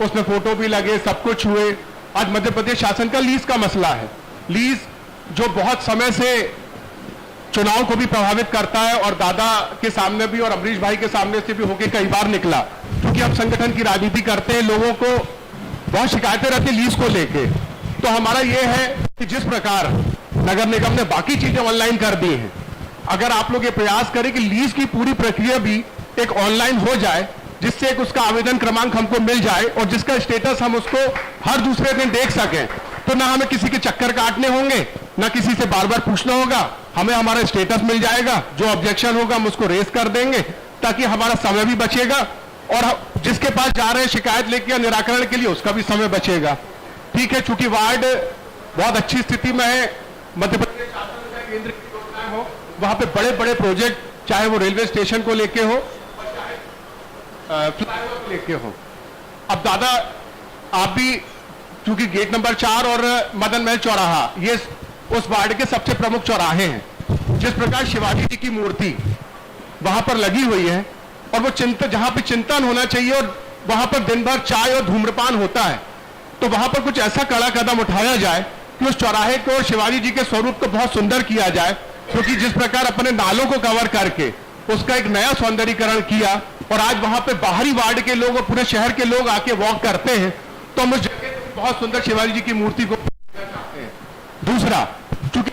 उसमें फोटो भी लगे, सब कुछ हुए। आज मध्य प्रदेश शासन का लीज का मसला है, लीज जो बहुत समय से चुनाव को भी प्रभावित करता है और दादा के सामने भी और अमरीश भाई के सामने से भी होके कई बार निकला, क्योंकि हम संगठन की राजनीति करते हैं, लोगों को बहुत शिकायतें रहती लीज को लेके। तो हमारा यह है कि जिस प्रकार नगर निगम ने बाकी चीजें ऑनलाइन कर दी हैं, अगर आप लोग ये प्रयास करें कि लीज की पूरी प्रक्रिया भी एक ऑनलाइन हो जाए, जिससे एक उसका आवेदन क्रमांक हमको मिल जाए और जिसका स्टेटस हम उसको हर दूसरे दिन देख सकें, तो ना हमें किसी के चक्कर काटने होंगे, ना किसी से बार बार पूछना होगा, हमें हमारा स्टेटस मिल जाएगा, जो ऑब्जेक्शन होगा हम उसको रेज कर देंगे, ताकि हमारा समय भी बचेगा और जिसके पास जा रहे हैं शिकायत लेके निराकरण के लिए उसका भी समय बचेगा। ठीक है, चूंकि वार्ड बहुत अच्छी स्थिति में है, मध्य प्रदेश शासन में केंद्र की योजनाएं हो, वहां पे बड़े बड़े प्रोजेक्ट, चाहे वो रेलवे स्टेशन को लेके हो, फ्लाईओवर को लेके हो। अब दादा आप भी क्योंकि गेट नंबर 4 और मदन महल चौराहा ये उस वार्ड के सबसे प्रमुख चौराहे हैं। जिस प्रकार शिवाजी जी की मूर्ति वहां पर लगी हुई है और वो जहां पे चिंतन होना चाहिए और वहां पर दिन भर चाय और धूम्रपान होता है, तो वहां पर कुछ ऐसा कड़ा कदम उठाया जाए कि उस चौराहे को और शिवाजी जी के स्वरूप को बहुत सुंदर किया जाए। क्योंकि जिस प्रकार अपने नालों को कवर करके उसका एक नया सौंदर्यीकरण किया और आज वहां पे बाहरी वार्ड के लोग और पूरे शहर के लोग आके वॉक करते हैं, तो हम उस जगह बहुत सुंदर शिवाजी जी की मूर्ति को चाहते हैं। दूसरा, चूंकि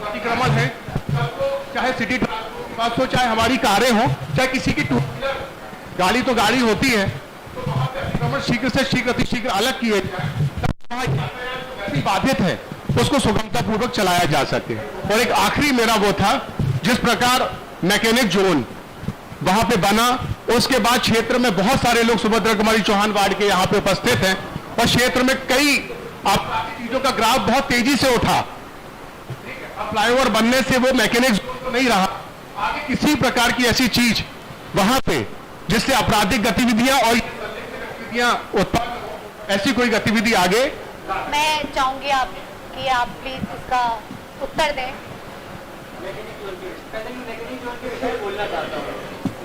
अतिक्रमण है, चाहे सिटी ट्रांसपोर्ट हो, चाहे हमारी कारें हो, चाहे किसी की टू व्हीलर गाड़ी तो गाड़ी होती है, तो वहां पे अतिक्रमण शीघ्र से शीघ्र अतिशीघ्र अलग किए जाए, बाधित है उसको सुगमता पूर्वक चलाया जा सके। और एक आखिरी मेरा वो था, जिस प्रकार मैकेनिक जोन वहां पे बना, उसके बाद क्षेत्र में बहुत सारे लोग सुभद्रा कुमारी चौहान वार्ड के यहाँ पे उपस्थित हैं और क्षेत्र में कई चीजों का ग्राफ बहुत तेजी से उठा। फ्लाईओवर बनने से वो मैकेनिक जोन तो नहीं रहा, आगे किसी प्रकार की ऐसी चीज वहां पे जिससे आपराधिक गतिविधियां और गतिविधियां उत्पन्न हो, ऐसी कोई गतिविधि आगे? मैं चाहूंगी कि आप प्लीज इसका उत्तर दें। मैकेनिक जोन के विषय बोलना चाहता हूँ।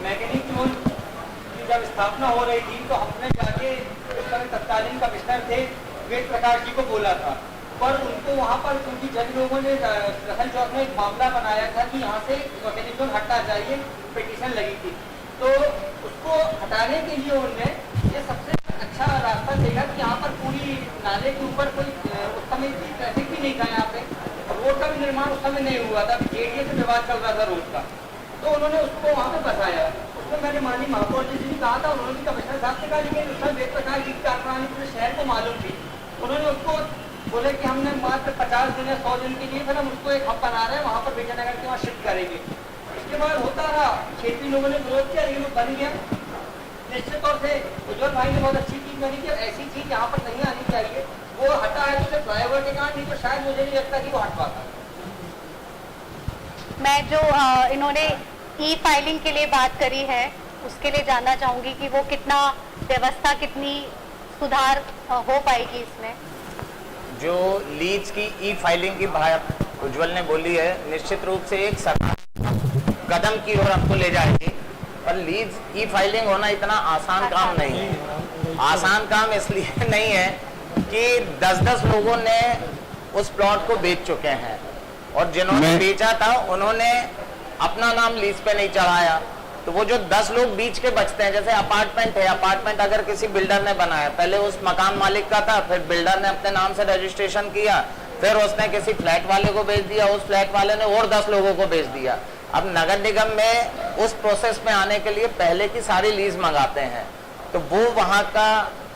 मैकेनिक जोन की जब स्थापना हो रही थी तो हमने जाके उस समय तत्कालीन कमिश्नर थे वेद प्रकाश जी को बोला था, पर उनको वहाँ पर उनकी जज लोगों ने रसल चौक में एक मामला बनाया था कि यहाँ से मैकेनिक जोन हटना चाहिए, पिटीशन लगी थी। तो उसको हटाने के लिए उन्होंने ये सबसे अच्छा रास्ता देखा कि यहाँ पर पूरी नाले के ऊपर कोई उस समय ट्रैफिक भी नहीं था, यहाँ पे रोड का भी निर्माण उस समय नहीं हुआ था, जेडीए से विवाद चल रहा था रोड का, तो उन्होंने उसको वहाँ पे बसाया। उसमें मैंने माननीय महापौर जी से भी कहा था, उन्होंने भी कमिश्नर साहब से कहा, लेकिन उस समय वेद प्रकाश जी की कारप्रणाली पूरे शहर को मालूम थी। उन्होंने उसको बोले कि हमने मात्र 50 दिन या 100 दिन के लिए फिर हम उसको एक हब बना रहे हैं, वहाँ पर विजयनगर के वहाँ शिफ्ट करेंगे। इसके बाद होता रहा, क्षेत्रीय लोगों ने विरोध किया, लेकिन वो बन गया। निश्चित तौर से उज्ज्वल भाई ने बहुत अच्छी चीज बनी कि ऐसी चीज यहाँ पर नहीं आनी चाहिए, वो हटा है तो फ्लाईओवर के कारण, नहीं तो शायद मुझे नहीं लगता कि वो हट पाता। मैं जो इन्होंने ई फाइलिंग के लिए बात करी है उसके लिए जानना चाहूंगी कि वो कितना व्यवस्था, कितनी सुधार हो पाएगी इसमें। जो लीज की ई फाइलिंग की बात उज्ज्वल ने बोली है, निश्चित रूप से एक कदम की ओर हमको ले जाएगी, पर लीज ई फाइलिंग होना इतना आसान काम नहीं है। आसान काम इसलिए नहीं है कि 10-10 लोगों ने उस प्लॉट को बेच चुके हैं और जिन्होंने बेचा था उन्होंने अपना नाम लीज पे नहीं चढ़ाया, तो वो जो 10 लोग बीच के बचते हैं, जैसे अपार्टमेंट है, अपार्टमेंट अगर किसी बिल्डर ने बनाया, पहले उस मकान मालिक का था, फिर बिल्डर ने अपने नाम से रजिस्ट्रेशन किया, फिर उसने किसी फ्लैट वाले को बेच दिया, उस फ्लैट वाले ने और 10 लोगों को बेच दिया। अब नगर निगम में उस प्रोसेस में आने के लिए पहले की सारी लीज मंगाते हैं, तो वो वहां का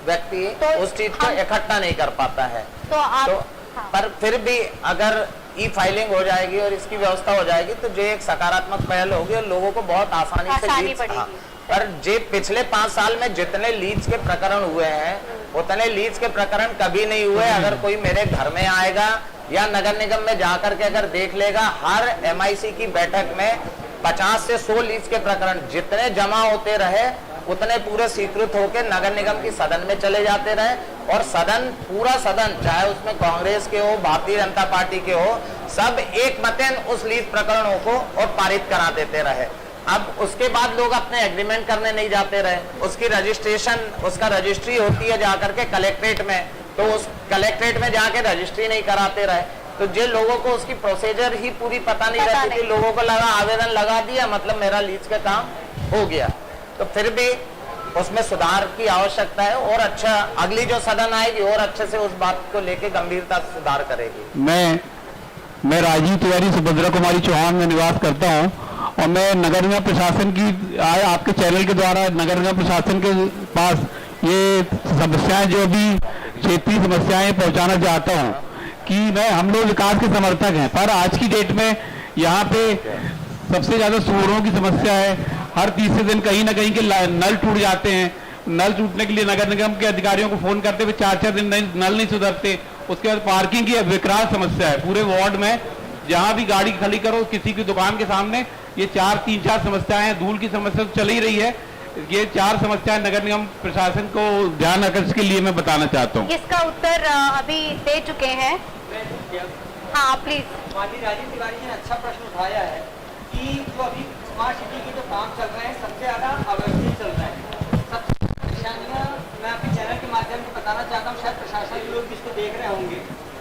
व्यक्ति तो उस चीज को इकट्ठा नहीं कर पाता है। पर फिर भी अगर ई फाइलिंग हो जाएगी और इसकी व्यवस्था हो जाएगी तो जो एक सकारात्मक पहल होगी और लोगों को बहुत आसानी से लीज, पर जे पिछले 5 साल में जितने लीज के प्रकरण हुए हैं उतने लीज के प्रकरण कभी नहीं हुए। अगर कोई मेरे घर में आएगा या नगर निगम में जाकर के अगर देख लेगा, हर MIC की बैठक में 50 से 100 लीज के प्रकरण जितने जमा होते रहे उतने पूरे स्वीकृत होकर नगर निगम की सदन में चले जाते रहे, और सदन, पूरा सदन, चाहे उसमें कांग्रेस के हो, भारतीय जनता पार्टी के हो, सब एक मतन उस लीज प्रकरणों को और पारित करा देते रहे। अब उसके बाद लोग अपने एग्रीमेंट करने नहीं जाते रहे, उसकी रजिस्ट्रेशन, उसका रजिस्ट्री होती है जाकर के कलेक्ट्रेट में, तो उस कलेक्ट्रेट में जाके रजिस्ट्री नहीं कराते रहे, तो जो लोगों को उसकी प्रोसीजर ही पूरी पता नहीं रहती थी, लोगों को लगा आवेदन लगा दिया मतलब मेरा लीज का काम हो गया। तो फिर भी उसमें सुधार की आवश्यकता है, और अच्छा अगली जो सदन आएगी और अच्छे से उस बात को लेके गंभीरता से सुधार करेगी। मैं राजीव तिवारी, सुभद्रा कुमारी चौहान में निवास करता हूं, और मैं नगर निगम प्रशासन की आपके चैनल के द्वारा नगर निगम प्रशासन के पास ये समस्याएं, जो भी क्षेत्रीय समस्याएं पहुंचाना चाहता हूं कि हम लोग विकास के समर्थक हैं, पर आज की डेट में यहाँ पे सबसे ज्यादा सूअरों की समस्या है। हर तीसरे दिन कहीं ना कहीं के नल टूट जाते हैं, नल टूटने के लिए नगर निगम के अधिकारियों को फोन करते हुए 4-4 दिन नल नहीं सुधरते। उसके बाद पार्किंग की विकराल समस्या है पूरे वार्ड में, जहां भी गाड़ी खड़ी करो किसी की दुकान के सामने, ये 3-4 समस्याएं हैं। धूल की समस्या तो चल ही रही है, ये 4 समस्याएं नगर निगम प्रशासन को ध्यान आकर्षण के लिए मैं बताना चाहता हूँ। इसका उत्तर अभी दे चुके हैं। हाँ प्लीज। माननीय राजीव तिवारी जी ने अच्छा प्रश्न उठाया है कि जो अभी स्मार्ट सिटी के जो काम चल रहे हैं सबसे ज्यादा अव्यवस्थित चल रहा है। सबसे परेशानियाँ मैं आपके चैनल के माध्यम से बताना चाहता हूँ, शायद प्रशासन के लोग इसको देख रहे होंगे,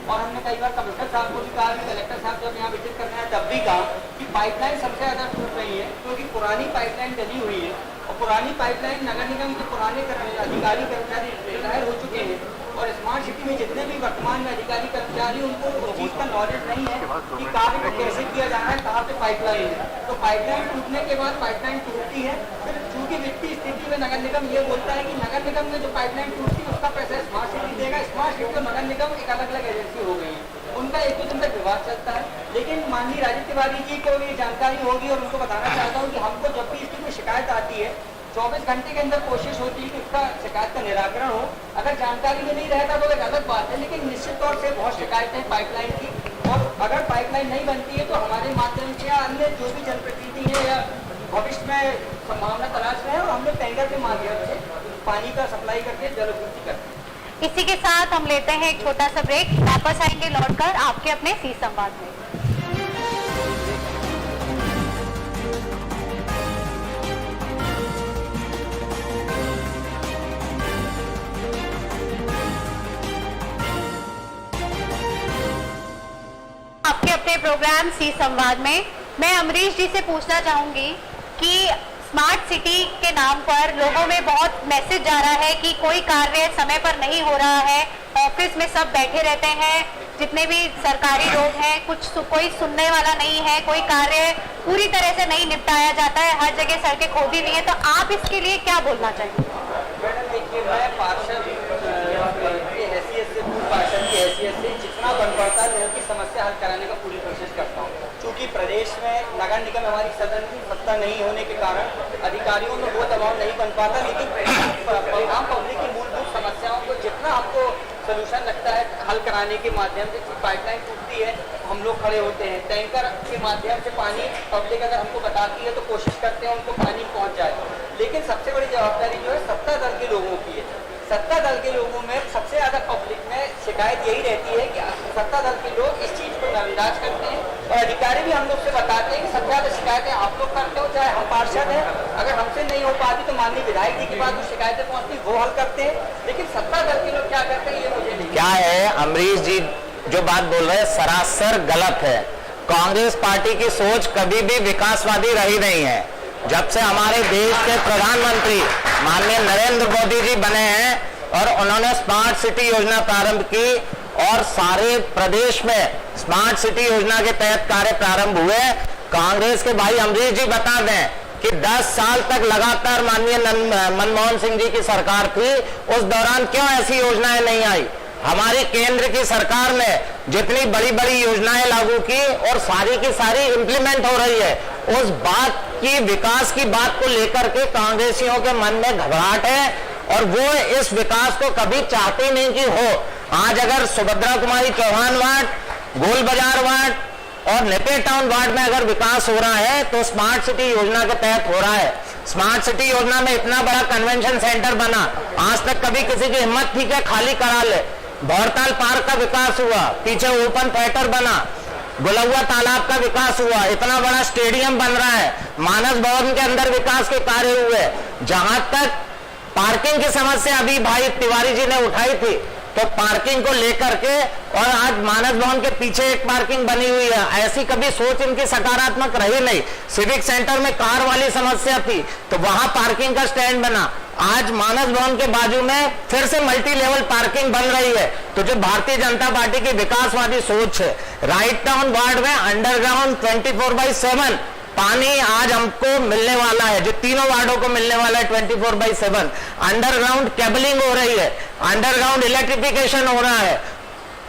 और हमने कई बार कमिश्नर साहब को भी कहा, कलेक्टर साहब जब यहाँ विजिट करने आए तब भी कहा कि पाइपलाइन सबसे ज्यादा टूट रही है, क्योंकि पुरानी पाइपलाइन डली हुई है, और पुरानी पाइपलाइन नगर निगम के पुराने अधिकारी कर्मचारी रिटायर हो चुके हैं, और स्मार्ट सिटी में जितने भी वर्तमान में अधिकारी कर्मचारी, उनको उस चीज़ का नॉलेज नहीं है कि कार्य को कैसे किया जाना है, कहाँ पे पाइपलाइन है। तो पाइपलाइन टूटने के बाद पाइपलाइन टूटती है, फिर चूंकि वित्तीय स्थिति में नगर निगम ये बोलता है कि नगर निगम में जो पाइपलाइन टूटती है उसका पैसा स्मार्ट सिटी देगा। स्मार्ट सिटी तो नगर निगम एक अलग अलग एजेंसी हो गई है, उनका एक दिन तक विवाद चलता है। लेकिन माननीय राजीव तिवारी जी को ये जानकारी होगी, और उनको बताना चाहता हूँ कि हमको जब भी इसकी कोई शिकायत आती है 24 घंटे के अंदर कोशिश होती है कि उसका शिकायत का निराकरण हो। अगर जानकारी में नहीं रहता तो एक अलग बात है, लेकिन निश्चित तौर से बहुत शिकायतें पाइपलाइन की, और अगर पाइपलाइन नहीं बनती है तो हमारे माध्यम से या अन्य जो भी जनप्रतिनिधि है या भविष्य में संभावना तलाश रहे हैं और हम लोग टैंकर के माध्यम से पानी का सप्लाई करके जलापूर्ति करते हैं। इसी के साथ हम लेते हैं एक छोटा सा ब्रेक, वापस आएंगे लौटकर आपके अपने सी संवाद में। आपके अपने प्रोग्राम सी संवाद में मैं अमरीश जी से पूछना चाहूंगी कि स्मार्ट सिटी के नाम पर लोगों में बहुत मैसेज जा रहा है कि कोई कार्य समय पर नहीं हो रहा है, ऑफिस में सब बैठे रहते हैं, जितने भी सरकारी लोग हैं कोई सुनने वाला नहीं है, कोई कार्य पूरी तरह से नहीं निपटाया जाता है, हर जगह सड़कें खोदी नहीं है। तो आप इसके लिए क्या बोलना चाहेंगे? मैडम देखिए, मैं पार्षद की हैसियत से, पूर्व पार्षद की हैसियत से जितना बन पड़ता है लोगों की समस्या हल कराने का पूरी कोशिश करता हूँ। क्योंकि प्रदेश में नगर निगम हमारी सदन की सत्ता नहीं होने के कारण अधिकारियों में वो दबाव नहीं बन पाता, लेकिन आम पब्लिक की मूलभूत समस्याओं को जितना हमको सोल्यूशन लगता है हल कराने के माध्यम से, पाइपलाइन टूटती है हम लोग खड़े होते हैं, टैंकर के माध्यम से पानी पब्लिक अगर हमको बताती है तो कोशिश करते हैं उनको पानी पहुंच जाए। लेकिन सबसे बड़ी जवाबदारी जो है सत्ता दल के लोगों की है। सत्ता दल के लोगों में सबसे ज्यादा पब्लिक में शिकायत यही रहती है कि सत्ता दल के लोग इस चीज को नजरअंदाज करते हैं और अधिकारी भी हम लोग से बताते हैं कि सबसे ज्यादा शिकायतें आप लोग करते हो, चाहे हम पार्षद हैं, अगर हमसे नहीं हो पाती तो माननीय विधायक जी के पास जो शिकायतें पहुंचती वो हल करते हैं। लेकिन सत्ता दल के लोग क्या करते हैं ये मुझे नहीं। क्या है अमरीश जी जो बात बोल रहे हैं सरासर गलत है। कांग्रेस पार्टी की सोच कभी भी विकासवादी रही नहीं है। जब से हमारे देश के प्रधानमंत्री माननीय नरेंद्र मोदी जी बने हैं और उन्होंने स्मार्ट सिटी योजना प्रारंभ की और सारे प्रदेश में स्मार्ट सिटी योजना के तहत कार्य प्रारंभ हुए। कांग्रेस के भाई अमरीश जी बता दें कि 10 साल तक लगातार माननीय मनमोहन सिंह जी की सरकार थी, उस दौरान क्यों ऐसी योजनाएं नहीं आई? हमारी केंद्र की सरकार ने जितनी बड़ी बड़ी योजनाएं लागू की और सारी की सारी इंप्लीमेंट हो रही है, उस बात की विकास की बात को लेकर के कांग्रेसियों के मन में घबराहट है और वो इस विकास को कभी चाहते नहीं कि हो। आज अगर सुभद्रा कुमारी चौहान वार्ड, गोल बाजार वार्ड और नेपेड टाउन वार्ड में अगर विकास हो रहा है तो स्मार्ट सिटी योजना के तहत हो रहा है। स्मार्ट सिटी योजना में इतना बड़ा कन्वेंशन सेंटर बना, आज तक कभी किसी की हिम्मत थी क्या खाली करा ले? भौरताल पार्क का विकास हुआ, पीछे ओपन थिएटर बना, गुलौआ तालाब का विकास हुआ, इतना बड़ा स्टेडियम बन रहा है, मानस भवन के अंदर विकास के कार्य हुए। जहां तक पार्किंग की समस्या अभी भाई तिवारी जी ने उठाई थी, तो पार्किंग को लेकर के और आज मानस भवन के पीछे एक पार्किंग बनी हुई है, ऐसी कभी सोच इनकी सकारात्मक रही नहीं। सिविक सेंटर में कार वाली समस्या थी तो वहां पार्किंग का स्टैंड बना, आज मानस भवन के बाजू में फिर से मल्टी लेवल पार्किंग बन रही है। तो जो भारतीय जनता पार्टी की विकासवादी सोच है, राइट टाउन वार्ड में अंडरग्राउंड 24/7 पानी आज हमको मिलने वाला है, जो तीनों वार्डों को मिलने वाला है 24/7। अंडरग्राउंड केबलिंग हो रही है, अंडरग्राउंड इलेक्ट्रिफिकेशन हो रहा है,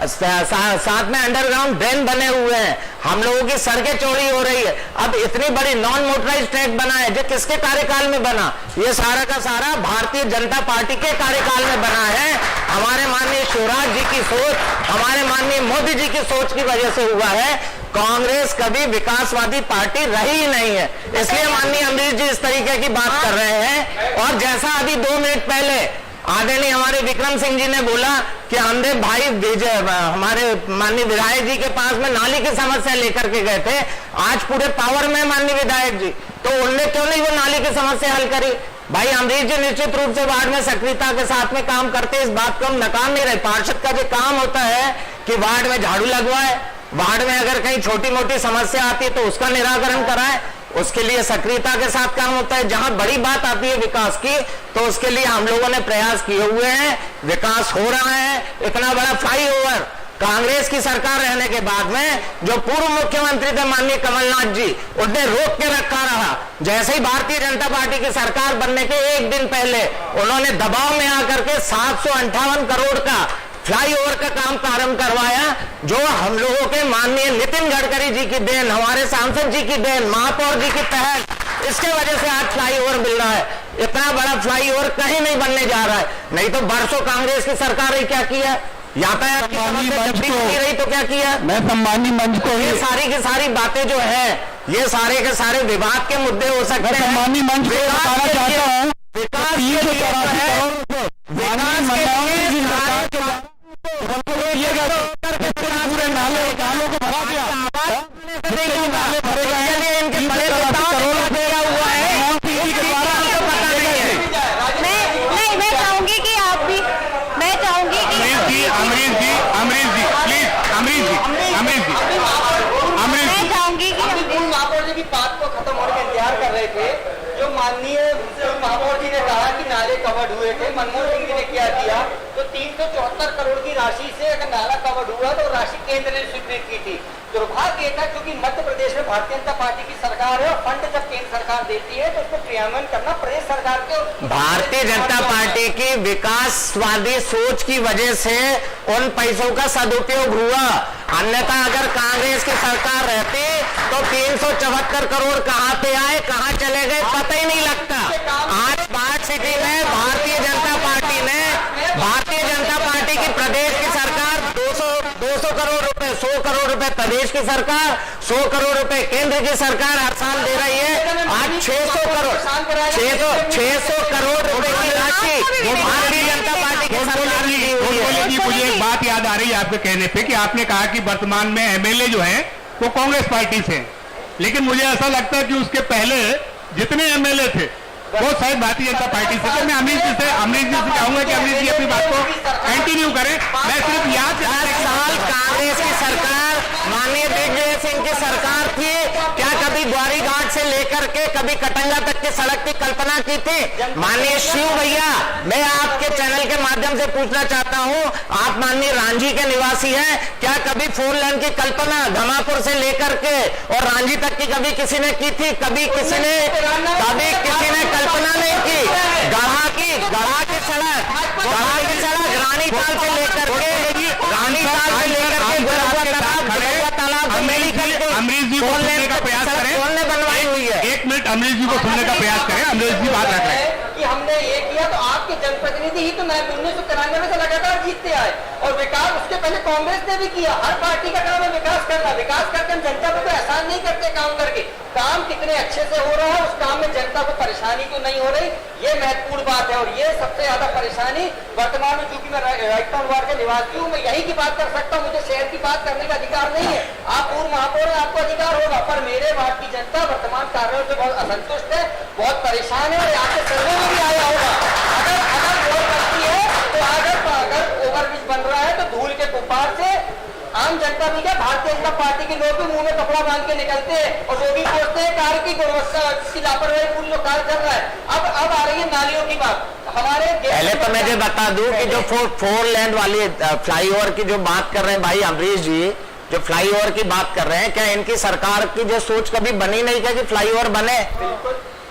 साथ में अंडरग्राउंड ड्रेन बने हुए हैं, हम लोगों की सड़कें चौड़ी हो रही है। अब इतनी बड़ी नॉन मोटराइज ट्रैक बना है जो किसके कार्यकाल में बना? ये सारा का सारा भारतीय जनता पार्टी के कार्यकाल में बना है। हमारे माननीय शिवराज जी की सोच, हमारे माननीय मोदी जी की सोच की वजह से हुआ है। कांग्रेस कभी विकासवादी पार्टी रही ही नहीं है, इसलिए माननीय अमरीश जी इस तरीके की बात कर रहे हैं। और जैसा अभी 2 मिनट पहले आदरणीय हमारे विक्रम सिंह जी ने बोला कि हमने भाई हमारे माननीय विधायक जी के पास में नाली की समस्या लेकर के गए थे, आज पूरे पावर में माननीय विधायक जी, तो उनने क्यों नहीं वो नाली की समस्या हल करी? भाई अमरीश जी निश्चित रूप से वार्ड में सक्रियता के साथ में काम करते, इस बात को हम नकार नहीं रहे। पार्षद का जो काम होता है कि वार्ड में झाड़ू लगवाए, वार्ड में अगर कहीं छोटी मोटी समस्या आती है तो उसका निराकरण कराए, उसके लिए सक्रियता के साथ काम होता है। जहां बड़ी बात आती है विकास की तो उसके लिए हम लोगों ने प्रयास किए हुए हैं, विकास हो रहा है। इतना बड़ा फ्लाईओवर कांग्रेस की सरकार रहने के बाद में जो पूर्व मुख्यमंत्री थे माननीय कमलनाथ जी, उन्हें रोक के रखा रहा। जैसे ही भारतीय जनता पार्टी की सरकार बनने के 1 दिन पहले उन्होंने दबाव में आकर के 758 करोड़ का फ्लाईओवर का काम प्रारंभ करवाया, जो हम लोगों के माननीय नितिन गडकरी जी की देन, हमारे सांसद जी की देन, महापौर जी की पहल, इसके वजह से आज फ्लाईओवर मिल रहा है। इतना बड़ा फ्लाईओवर कहीं नहीं बनने जा रहा है, नहीं तो बरसों कांग्रेस की सरकार ने क्या किया? यातायात की समस्या जब भी नहीं रही तो क्या किया? मैं सम्मानी मंच को ये सारी की सारी बातें जो है ये सारे के सारे विवाद के मुद्दे हो सकते हैं। सम्मानी मंच को बताना चाहता हूँ, विकास के लिए पूरे नाले को भरा दिया, नाले भरे गए हैं, इनके बड़े करोड़ रुपए का हुआ है, के द्वारा आपको पता नहीं है। मैं चाहूंगी कि आप भी, मैं चाहूंगी कि अमरीश जी प्लीज, मैं चाहूंगी कि पूर्ण महापौर जी की बात को खत्म होने का इंतजार कर रहे थे। जो माननीय महापौर जी ने कहा कि नाले कवर्ड हुए थे, मनमोहन सिंह जी ने क्या किया, तो 374 करोड़ की राशि से अगर नाला कवर्ड हुआ तो राशि केंद्र ने स्वीकृत की थी। दुर्भाग्य था क्योंकि मध्य प्रदेश में भारतीय जनता पार्टी की सरकार है और फंड जब केंद्र सरकार देती है तो उसको क्रियान्वयन करना प्रदेश सरकार के। भारतीय जनता पार्टी की विकासवादी सोच की वजह से उन पैसों का सदुपयोग हुआ, अन्यथा अगर कांग्रेस की सरकार रहती तो 374 करोड़ कहां पे आए, कहां चले गए, पता ही नहीं लगता। आज स्मार्ट सिटी में भारतीय जनता पार्टी की प्रदेश की सरकार 200 करोड़ रुपए, 100 करोड़ रुपए प्रदेश की सरकार, 100 करोड़ रुपए केंद्र की सरकार हर साल दे रही है। आज 600 करोड़ रुपए की राशि भारतीय जनता पार्टी की सरकार ने दी हुई है। मुझे एक बात याद आ रही है आपके कहने पे कि आपने कहा कि वर्तमान में एमएलए जो हैं वो कांग्रेस पार्टी से, लेकिन मुझे ऐसा लगता है कि उसके पहले जितने एमएलए थे वो शायद भारतीय जनता पार्टी से। तो मैं अमरीश जी से चाहूंगा कि अमरीश जी अपनी बात को कंटिन्यू करें। मैं सिर्फ याद 10 साल कांग्रेस की सरकार, माननीय दिग्विजय सिंह की सरकार थी, क्या कभी ग्वारी घाट से लेकर के कभी कटंगा तक की सड़क की कल्पना की थी? माननीय शिव भैया, मैं आपके चैनल के माध्यम से पूछना चाहता हूं, आप माननीय रांझी के निवासी हैं, क्या कभी 4 लेन की कल्पना घमापुर से लेकर के और रांझी तक की कभी किसी ने की थी? कभी किसी ने कल्पना नहीं की। गढ़ा की सड़क रानीताल से लेकर के गुलरुआ तालाब अमरीश जी को सुनने का प्रयास करें, बनवाई हुई है। 1 मिनट अमरीश जी को सुनने का प्रयास करें। अमरीश जी बात रख रहे हैं कि हमने ये किया तो आपके जनप्रतिनिधि ही तो 1993 से लगातार जीतते आए और विकास उसके पहले कांग्रेस ने भी किया। हर पार्टी का काम है विकास करना, विकास करके हम जनता को एहसान नहीं करते काम करके। काम कितने अच्छे से हो रहा है, उस काम में जनता को परेशानी तो नहीं हो रही, ये महत्वपूर्ण बात है। और ये सबसे ज्यादा परेशानी वर्तमान में, चूंकि मैं राइट टाउन वार्ड के निवासी हूँ, मैं यही की बात कर सकता हूँ, मुझे शहर की बात करने का अधिकार नहीं है। आप पूर्व महापौर हैं, आपको अधिकार होगा, पर मेरे वार्ड की जनता वर्तमान कार्यों से बहुत असंतुष्ट है, बहुत परेशान है। और आपके सर्वे में भी आया होगा, अगर वोट करती है तो अगर ओवरब्रिज बन रहा है तो धूल के गुब्बार से आम जनता भी क्या, भारतीय जनता पार्टी के लोग भी मुंह में कपड़ा बांध के निकलते हैं और वो भी सोचते हैं कार्य की गुणवत्ता की लापरवाही पूर्ण जो कार्य चल रहा है। अब आ रही है नालियों की बात। हमारे पहले तो मुझे बता दूं कि जो 4 लेन वाली फ्लाईओवर की जो बात कर रहे हैं भाई अमरीश जी, जो फ्लाईओवर की बात कर रहे हैं, क्या इनकी सरकार की जो सोच कभी बनी नहीं क्या कि फ्लाईओवर बने?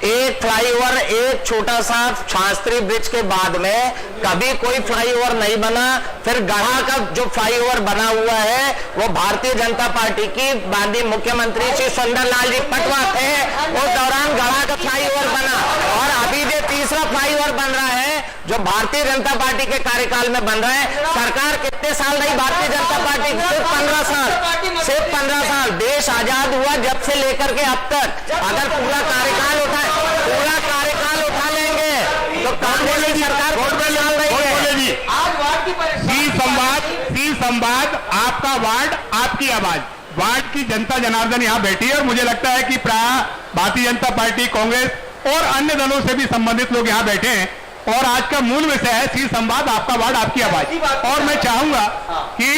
एक फ्लाईओवर, एक छोटा सा शास्त्री ब्रिज के बाद में कभी कोई फ्लाईओवर नहीं बना। फिर गढ़ा का जो फ्लाईओवर बना हुआ है वो भारतीय जनता पार्टी की माननीय मुख्यमंत्री श्री सुंदरलाल जी पटवा थे, उस दौरान गढ़ा का फ्लाईओवर बना। और अभी जो तीसरा फ्लाईओवर बन रहा है जो भारतीय जनता पार्टी के कार्यकाल में बन रहा है। सरकार कितने साल रही भारतीय जनता पार्टी? सिर्फ 15 साल, सिर्फ 15 साल। देश आजाद हुआ जब से लेकर के अब तक, अगर पूरा कार्यकाल उठा लेंगे तो कांग्रेस की सरकार कितने साल रही है? आज वार्ड की सी संवाद, आपका वार्ड आपकी आवाज, वार्ड की जनता जनार्दन यहाँ बैठी है और मुझे लगता है कि प्राय भारतीय जनता पार्टी, कांग्रेस और अन्य दलों से भी संबंधित लोग यहाँ बैठे हैं और आज का मूल विषय है सी संवाद, आपका वार्ड आपकी आवाज। और मैं चाहूंगा कि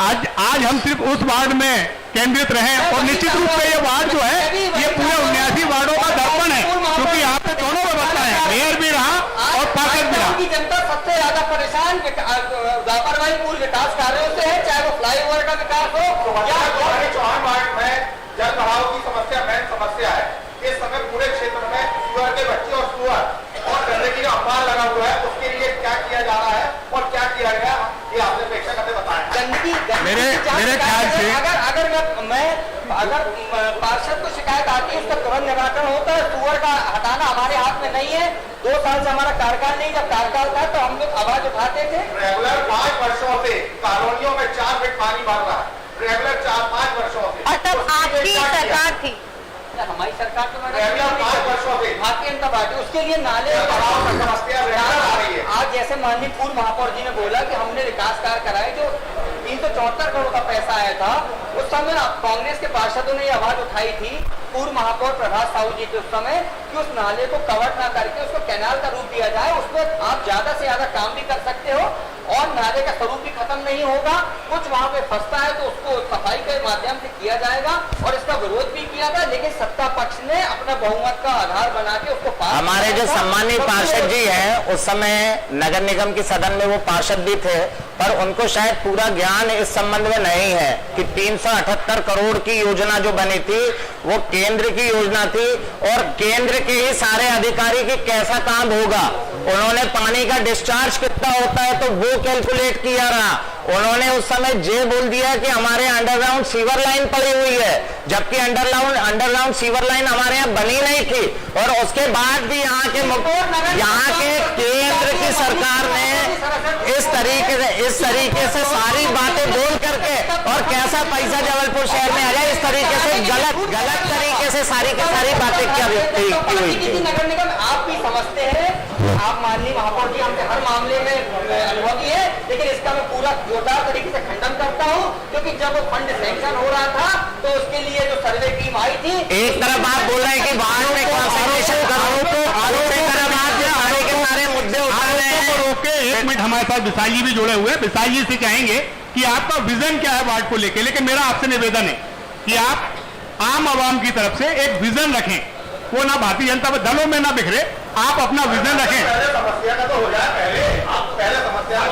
आज हम सिर्फ उस वार्ड में केंद्रित रहें और निश्चित रूप से ये वार्ड जो है ये पूरे 79 वार्डों का दर्पण है, क्योंकि यहाँ पे दोनों व्यवस्था है, मेयर भी रहा और पार्षद भी रहा। जनता सबसे ज्यादा परेशान लापरवाही पूर्ण विकास कार्यों से है, चाहे वो फ्लाईओवर का विकास हो या चौहान वार्ड में जल भराव की समस्या मेन समस्या है। इस समय पूरे क्षेत्र में सुअर के बच्चे और सुअर और गंदगी का अंबार लगा हुआ है, उसके लिए क्या किया जा रहा है और क्या किया गया ये आपने अपेक्षा करते बताया। मेरे ख्याल से अगर पार्षद को शिकायत आती है उसका तुरंत निराकरण होता है। सुअर का हटाना हमारे हाथ में नहीं है, 2 साल से हमारा कार्यकाल नहीं, जब कार्यकाल था तो हम लोग आवाज उठाते थे। रेगुलर 5 वर्षों से कॉलोनियों में 4 फीट पानी भर रहा है, रेगुलर 4-5 वर्षों से। और तब आपकी सरकार थी, हमारी सरकार तो अगला 5 वर्षों से भारतीय जनता पार्टी उसके लिए नाले समस्या आ रही है। आज जैसे माननीय पूर्व महापौर जी ने बोला कि हमने विकास कार्य कराए, जो 374 करोड़ का पैसा आया था, उस समय कांग्रेस के पार्षदों ने ये आवाज उठाई थी पूर्व महापौर प्रभात साहू जी के उस समय कि उस नाले को कवर ना करके उसको कैनाल का रूप दिया जाए, उसमें आप ज्यादा से ज्यादा काम भी कर सकते हो और नाले का स्वरूप भी खत्म नहीं होगा। कुछ वहां पे फंसता है तो उसको सफाई के माध्यम से किया जाएगा और इसका विरोध भी किया था, लेकिन सत्ता पक्ष ने अपना बहुमत का आधार बना के उसको पास हमारे जो सम्मानित पार्षद जी हैं उस समय नगर निगम की सदन में वो पार्षद भी थे, पर उनको शायद पूरा ज्ञान इस संबंध में नहीं है कि 378 करोड़ की योजना जो बनी थी वो केंद्र की योजना थी और केंद्र के ही सारे अधिकारी की कैसा काम होगा। उन्होंने पानी का डिस्चार्ज कितना होता है तो वो कैलकुलेट किया रहा। उन्होंने उस समय ये बोल दिया कि हमारे अंडरग्राउंड सीवर लाइन पड़ी हुई है, जबकि अंडरग्राउंड सीवर लाइन हमारे यहाँ बनी नहीं थी। और उसके बाद भी यहाँ के केंद्र की सरकार ने इस तरीके से सारी बातें बोल करके और कैसा पैसा जबलपुर शहर में आ जाए, इस तरीके से गलत तरीके से सारी की सारी बातें क्या हुई थी। नगर निगम आप भी समझते हैं, आप माननीय महापौर जी हमसे हर मामले में अनुभवी है, लेकिन इसका मैं पूरा जोरदार तरीके से खंडन करता हूं, क्योंकि जब वो फंड सैंक्शन हो रहा था तो उसके लिए जो सर्वे टीम आई थी, एक तरफ आप बोल रहे हैं कि बाढ़ में कॉन्सेंट्रेशन सारे मुद्दे उठा रहे हैं। रोके एक मिनट, हमारे साथ विशाल जी भी जुड़े हुए हैं। विशाल जी से कहेंगे कि आपका विजन क्या है वार्ड को लेकर, लेकिन मेरा आपसे निवेदन है कि आप आम आवाम की तरफ से एक विजन रखें, वो ना भारतीय जनता दलों में ना बिखरे, आप अपना विजन रखें। समस्या का तो हो जाए पहले, आप पहले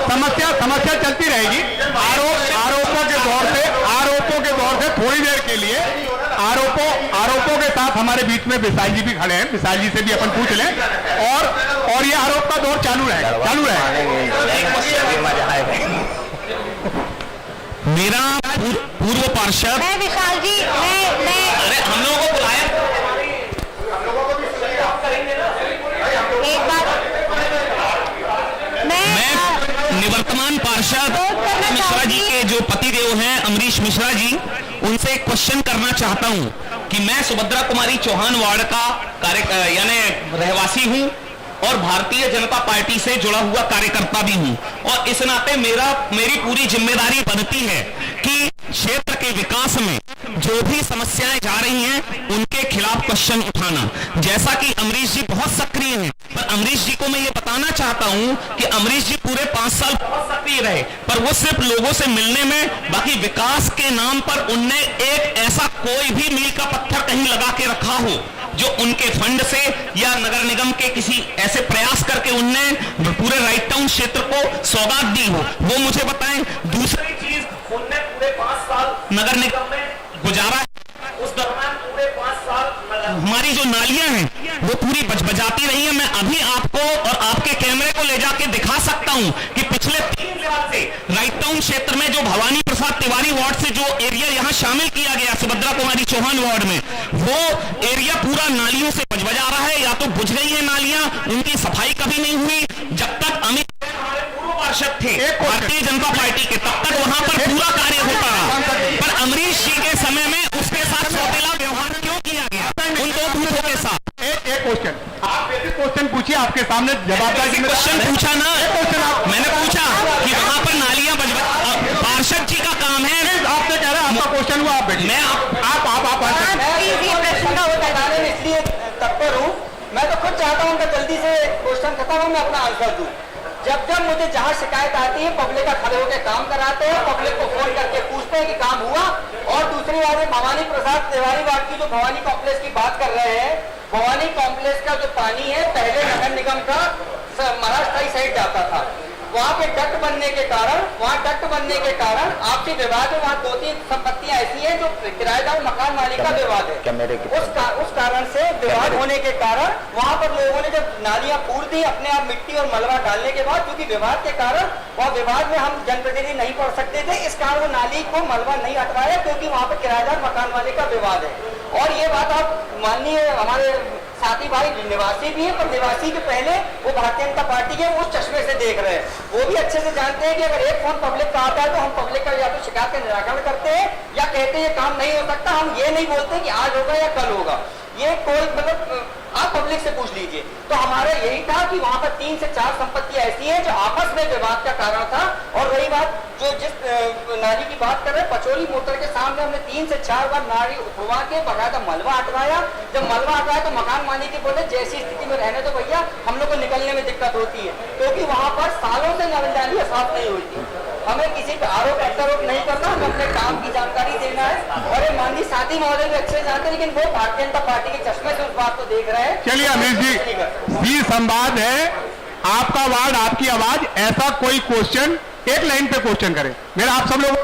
समस्या चलती रहेगी। आरोपों के दौर से थोड़ी देर के लिए आरोपों के साथ हमारे बीच में विशाल जी भी खड़े हैं, विशाल जी से भी अपन पूछ लें और ये आरोप का दौर चालू रहेगा। मेरा पूर्व पार्षद मैं विशाल जी मैं अरे हम लोगों को बुलाया, एक बात मैं निवर्तमान पार्षद मिश्रा जी के जो पतिदेव हैं अमरीश मिश्रा जी, उनसे एक क्वेश्चन करना चाहता हूं कि मैं सुभद्रा कुमारी चौहान वार्ड का यानी रहवासी हूं और भारतीय जनता पार्टी से जुड़ा हुआ कार्यकर्ता भी हूं, और इस नाते मेरी पूरी जिम्मेदारी बनती है कि क्षेत्र के विकास में जो भी समस्याएं जा रही हैं उनके खिलाफ क्वेश्चन उठाना। जैसा कि अमरीश जी बहुत सक्रिय हैं, पर अमरीश जी को मैं ये बताना चाहता हूं कि अमरीश जी पूरे 5 साल बहुत सक्रिय रहे, पर वो सिर्फ लोगों से मिलने में, बाकी विकास के नाम पर उनने एक ऐसा कोई भी मील का पत्थर कहीं लगा के रखा हो जो उनके फंड से या नगर निगम के किसी ऐसे प्रयास करके उनने पूरे राइट टाउन क्षेत्र को सौगात दी हो, वो मुझे बताएं। दूसरी चीज, उनने पूरे 5 साल नगर निगम में गुजारा, उस दौरान पूरे 5 साल हमारी जो नालियां हैं वो पूरी बजबजाती रही है। मैं अभी आपको और आपके कैमरे को ले जाके दिखा सकता हूं कि पिछले 3 साल से राइट टाउन क्षेत्र में जो भवानी प्रसाद तिवारी वार्ड से जो एरिया यहां शामिल किया गया सुभद्रा कुमारी चौहान वार्ड में, वो एरिया पूरा नालियों से बजबजा रहा है। या तो बुझ गई है नालियां, उनकी सफाई कभी नहीं हुई। जब तक अमित हमारे पूर्व पार्षद थे भारतीय जनता पार्टी के, तब तक वहां पर पूरा कार्य होता रहा, पर अमरीश जी के समय में उसके साथ सौतेला व्यवहार क्यों किया गया उन 2 बूथों के साथ? एक क्वेश्चन, आप बेसिक क्वेश्चन पूछिए, आपके सामने जवाबदार क्वेश्चन पूछा ना, मैंने पूछा कि वहां पर नालियां पार्षद जी का काम है, आपसे कह रहे हैं आपका क्वेश्चन हुआ, आप बैठिए। मैं प्रश्न का होता है इसलिए तत्पर हूँ। मैं तो खुद चाहता हूँ कि जल्दी से क्वेश्चन खत्म हो, मैं अपना आंसर दूं। जब मुझे जहां शिकायत आती है, पब्लिक का खड़े होकर काम कराते हैं, पब्लिक को फोन करके पूछते हैं कि काम हुआ। और दूसरी बात है, भवानी प्रसाद तिवारी वार्ड की जो भवानी कॉम्प्लेक्स की बात कर रहे हैं, भवानी कॉम्प्लेक्स का जो पानी है पहले नगर निगम का महाराष्ट्र साइड जाता था, वहां पे डक्ट बनने के कारण आपसी विवाद है। वहाँ 2-3 संपत्तियां ऐसी हैं जो किराएदार मकान मालिक का विवाद है, उस कारण से विवाद होने के कारण वहां पर लोगों ने जब नालियां पूर दी अपने आप मिट्टी और मलबा डालने के बाद, क्योंकि विवाद के कारण वह विवाद में हम जनप्रतिनिधि नहीं पढ़ सकते थे, इस कारण वो नाली को मलबा नहीं हटवाया, क्योंकि वहां पर किराएदार मकान मालिक का विवाद है। और ये बात आप माननीय हमारे साथी भाई निवासी भी है, पर निवासी के पहले वो भारतीय जनता पार्टी के उस चश्मे से देख रहे हैं, वो भी अच्छे से जानते हैं कि अगर एक फोन पब्लिक का आता है तो हम पब्लिक का या तो शिकायत का निराकरण करते हैं या कहते हैं ये काम नहीं हो सकता। हम ये नहीं बोलते कि आज होगा या कल होगा। ये कोई मतलब आप पब्लिक से पूछ लीजिए। तो हमारा यही था कि वहां पर 3 से 4 संपत्ति ऐसी है जो आपस में विवाद का कारण था। और रही बात जो जिस नाली की बात कर रहे हैं, पचोली मोटर के सामने हमने 3 से 4 बार नाली उठवा के बकायदा मलबा हटवाया। जब मलबा हटवाया तो मकान मालिक के बोले जैसी स्थिति में रहने तो भैया हम लोग को निकलने में दिक्कत होती है, क्योंकि वहां पर सालों से नाली साफ नहीं हुई थी। हमें किसी पर आरोप प्रत्यारोप नहीं करना, हमें अपने काम की जानकारी देना है। और ये माननीय साथी महोदय भी अच्छे जानते हैं, लेकिन वो भारतीय जनता पार्टी के चश्मे से उस बात को देख रहे हैं। चलिए अमरीश जी, संवाद है, आपका वार्ड आपकी आवाज, ऐसा कोई क्वेश्चन एक लाइन पे क्वेश्चन करें। मेरा आप सब लोग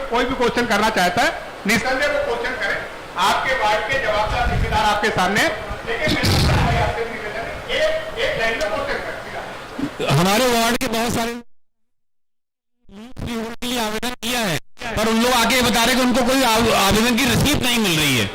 कोई भी क्वेश्चन करना चाहता है निस्संदेह वो क्वेश्चन करें, आपके वार्ड के जवाबदार जिम्मेदार आपके सामने, लेकिन एक लाइन में क्वेश्चन करें। हमारे वार्ड के बहुत सारे के लिए आवेदन किया है, पर उन लोग आगे बता रहे कि उनको कोई आवेदन की रसीद नहीं मिल रही है।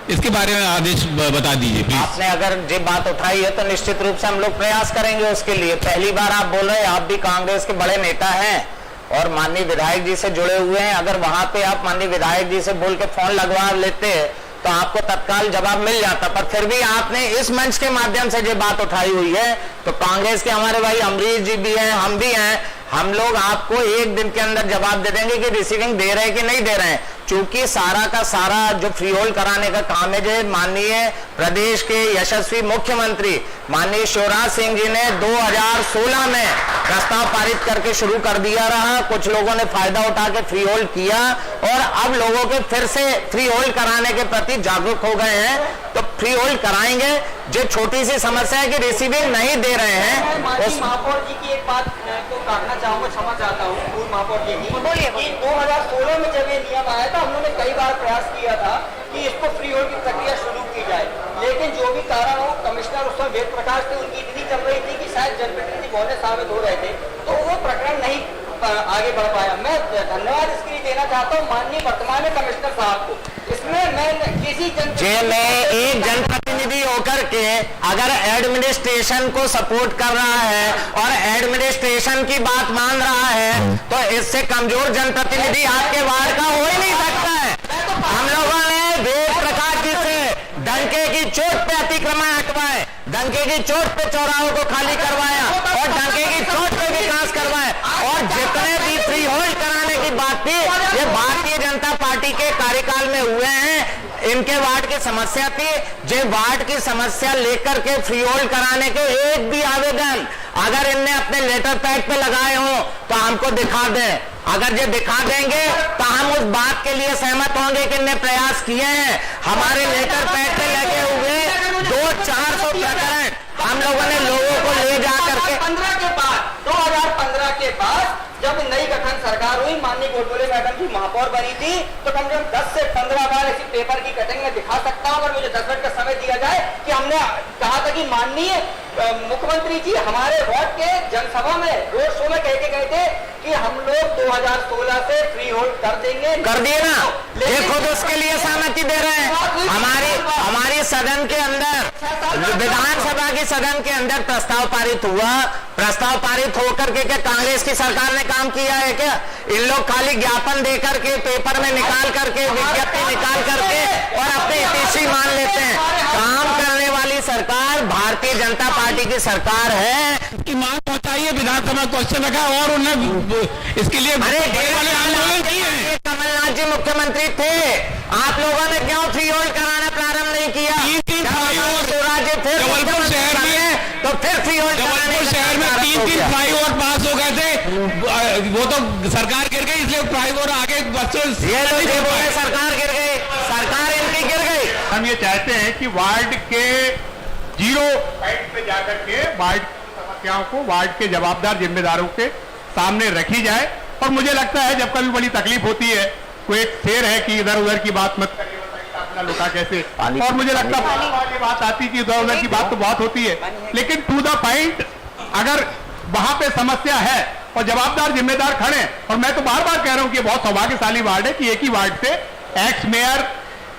इसके बारे में आदेश बता दीजिए प्लीज। आपने अगर ये बात उठाई है तो निश्चित रूप से हम लोग प्रयास करेंगे उसके लिए। पहली बार आप बोल रहे हैं, आप भी कांग्रेस के बड़े नेता हैं और माननीय विधायक जी से जुड़े हुए हैं। अगर वहां पे आप माननीय विधायक जी से बोल के फोन लगवा लेते तो आपको तत्काल जवाब मिल जाता, पर फिर भी आपने इस मंच के माध्यम से ये बात उठाई हुई है। तो कांग्रेस के हमारे भाई अमरीश जी भी हैं, हम भी हैं, हम लोग आपको एक दिन के अंदर जवाब दे देंगे कि रिसीविंग दे रहे हैं कि नहीं दे रहे हैं। चूंकि सारा का सारा जो फ्री होल्ड कराने का काम है, जो माननीय प्रदेश के यशस्वी मुख्यमंत्री माननीय शिवराज सिंह जी ने 2016 में प्रस्ताव पारित करके शुरू कर दिया रहा। कुछ लोगों ने फायदा उठा के फ्री होल्ड किया और अब लोगों के फिर से फ्री होल्ड कराने के प्रति जागरूक हो गए हैं, तो फ्री होल्ड कराएंगे। जो छोटी सी समस्या है कि रिसीविंग नहीं दे रहे हैं। महापौर जी की एक बात को काटना चाहूंगा, क्षमा चाहता हूँ पूर्व महापौर जी की, कि 2016 में जब ये नियम आया था, हम लोगों ने कई बार प्रयास किया था कि इसको फ्री होल्ड की प्रक्रिया शुरू की जाए, लेकिन जो भी कारण हो, कमिश्नर उस समय वेद प्रकाश थे, उनकी इतनी चल रही थी कि शायद जनप्रतिनिधि बहुने साबित हो रहे थे, तो वो प्रकरण नहीं आगे बढ़ पाया। मैं धन्यवाद इसके लिए देना चाहता हूँ माननीय वर्तमान कमिश्नर साहब को। इसमें मैं किसी एक जनप्रतिनिधि होकर के अगर एडमिनिस्ट्रेशन को सपोर्ट कर रहा है और एडमिनिस्ट्रेशन की बात मान रहा है, तो इससे कमजोर जनप्रतिनिधि आपके वार्ड का हो ही नहीं सकता है। हम लोगों ने वेद प्रकाश जी से डंके की चोट पे अतिक्रमण हटवाए, डंके की चोट पे चौराहों को खाली करवाया और डंके की चोट पे विकास करवाए, और जितने भी फ्री होल्ड कराने की बात थी ये भारतीय जनता पार्टी के कार्यकाल में हुए हैं। इनके वार्ड की समस्या थी, जो वार्ड की समस्या लेकर के फ्री होल्ड कराने के एक भी आवेदन अगर इनने अपने लेटर पैड पे लगाए हो तो हमको दिखा दें। अगर ये दिखा देंगे तो हम उस बात के लिए सहमत होंगे कि इनने प्रयास किए हैं। हमारे लेटर पैड पे लगे हुए 200-400 प्रकरण हम लोगों ने लोगों को ले जा करके 2015 के बाद जब नई गठन सरकार हुई, माननीय गोडबोले मैडम जी महापौर बनी थी, तो कम से कम 10 से 15 बार ऐसी पेपर की कटिंग में दिखा सकता हूं, अगर मुझे 10 मिनट का समय दिया जाए, कि हमने कहा था कि माननीय मुख्यमंत्री जी हमारे वार्ड के जनसभा में रोड शो में कह के गए थे कि हम लोग 2016 से फ्री होल्ड कर देंगे। कर दिए ना, ये खुद उसके लिए सहमति दे रहे हैं। हमारी सदन के अंदर, विधानसभा की सदन के अंदर प्रस्ताव पारित हुआ। प्रस्ताव पारित होकर के क्या कांग्रेस की सरकार ने काम किया है क्या? इन लोग खाली ज्ञापन देकर के, पेपर में निकाल करके, विज्ञप्ति निकाल करके और अपने हितैषी मान लेते हैं। काम करने वाली सरकार भारतीय जनता पार्टी की सरकार है। की मांग पहुंचाइए, विधानसभा क्वेश्चन रखा और उन्हें इसके लिए आंदोलन किए हैं। कमलनाथ जी मुख्यमंत्री थे, आप लोगों ने क्यों फ्री होल्ड कराना प्रारंभ नहीं किया? जबलपुर शहर में, तो फिर फ्री होल्ड जबलपुर शहर में 3 फ्लाईओवर पास हो गए थे, वो तो सरकार गिर गई, इसलिए फ्लाईओवर आगे बच्चों ये लोग बोले सरकार गिर गई, सरकार इनकी गिर गई। हम ये चाहते हैं कि वार्ड के 0 पॉइंट पे जाकर के वार्ड समस्याओं को वार्ड के जवाबदार जिम्मेदारों के सामने रखी जाए। और मुझे लगता है जब कभी बड़ी तकलीफ होती है, कोई एक शेर है कि इधर उधर की बात मत करिए, अपना लुटा कैसे, और मुझे लगता है बात आती कि इधर उधर की बात तो बहुत होती है, लेकिन टू द पॉइंट अगर वहां पे समस्या है और जवाबदार जिम्मेदार खड़े, और मैं तो बार बार कह रहा हूं कि बहुत सौभाग्यशाली वार्ड है कि एक ही वार्ड से एक्स मेयर,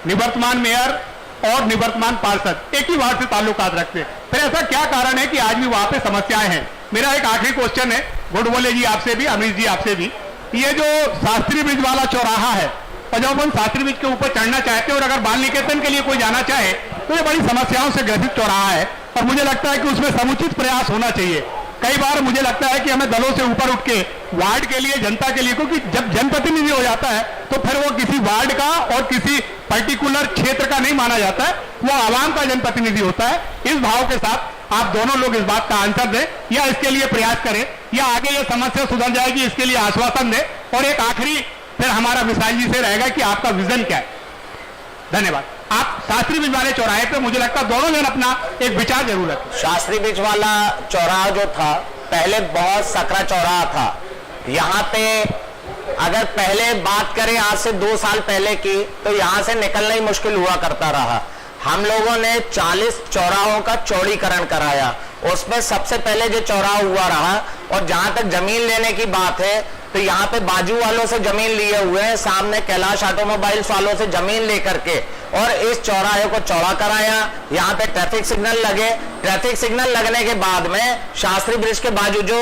निवर्तमान मेयर और निवर्तमान पार्षद एक ही वार्ड से ताल्लुकात रखते। फिर ऐसा क्या कारण है कि आज भी वहां पे समस्याएं हैं? मेरा एक आखिरी क्वेश्चन है गोडबोले जी आपसे भी, अमरीश जी आपसे भी, ये जो शास्त्री ब्रिज वाला चौराहा है, और जब हम शास्त्री ब्रिज के ऊपर चढ़ना चाहते हैं और अगर बाल निकेतन के लिए कोई जाना चाहे तो ये बड़ी समस्याओं से ग्रसित चौराहा है और मुझे लगता है कि उसमें समुचित प्रयास होना चाहिए। कई बार मुझे लगता है कि हमें दलों से ऊपर उठ के वार्ड के लिए, जनता के लिए, क्योंकि जब जनप्रतिनिधि हो जाता है तो फिर वो किसी वार्ड का और किसी पर्टिकुलर क्षेत्र का नहीं माना जाता है, वो आवाम का जनप्रतिनिधि होता है। इस भाव के साथ आप दोनों लोग इस बात का आंसर दें या इसके लिए प्रयास करें या आगे ये समस्या सुधर जाएगी इसके लिए आश्वासन दें। और एक आखिरी फिर हमारा विशाल जी से रहेगा कि आपका विजन क्या है। धन्यवाद। आप शास्त्री ब्रिज वाले चौराहे पे मुझे लगता है दोनों जन अपना एक विचार जरूर रखें। शास्त्री ब्रिज वाला चौराहा जो था पहले बहुत सकरा चौराहा था। यहाँ पे अगर पहले बात करें आज से 2 साल पहले की, तो यहाँ से निकलना ही मुश्किल हुआ करता रहा। हम लोगों ने 40 चौराहों का चौड़ीकरण कराया, उसमें सबसे पहले जो चौराहा हुआ रहा। और जहां तक जमीन लेने की बात है तो यहाँ पे बाजू वालों से जमीन लिए हुए हैं, सामने कैलाश ऑटोमोबाइल्स वालों से जमीन लेकर के और इस चौराहे को चौड़ा कराया। यहाँ पे ट्रैफिक सिग्नल लगे। ट्रैफिक सिग्नल लगने के बाद में शास्त्री ब्रिज के बाजू जो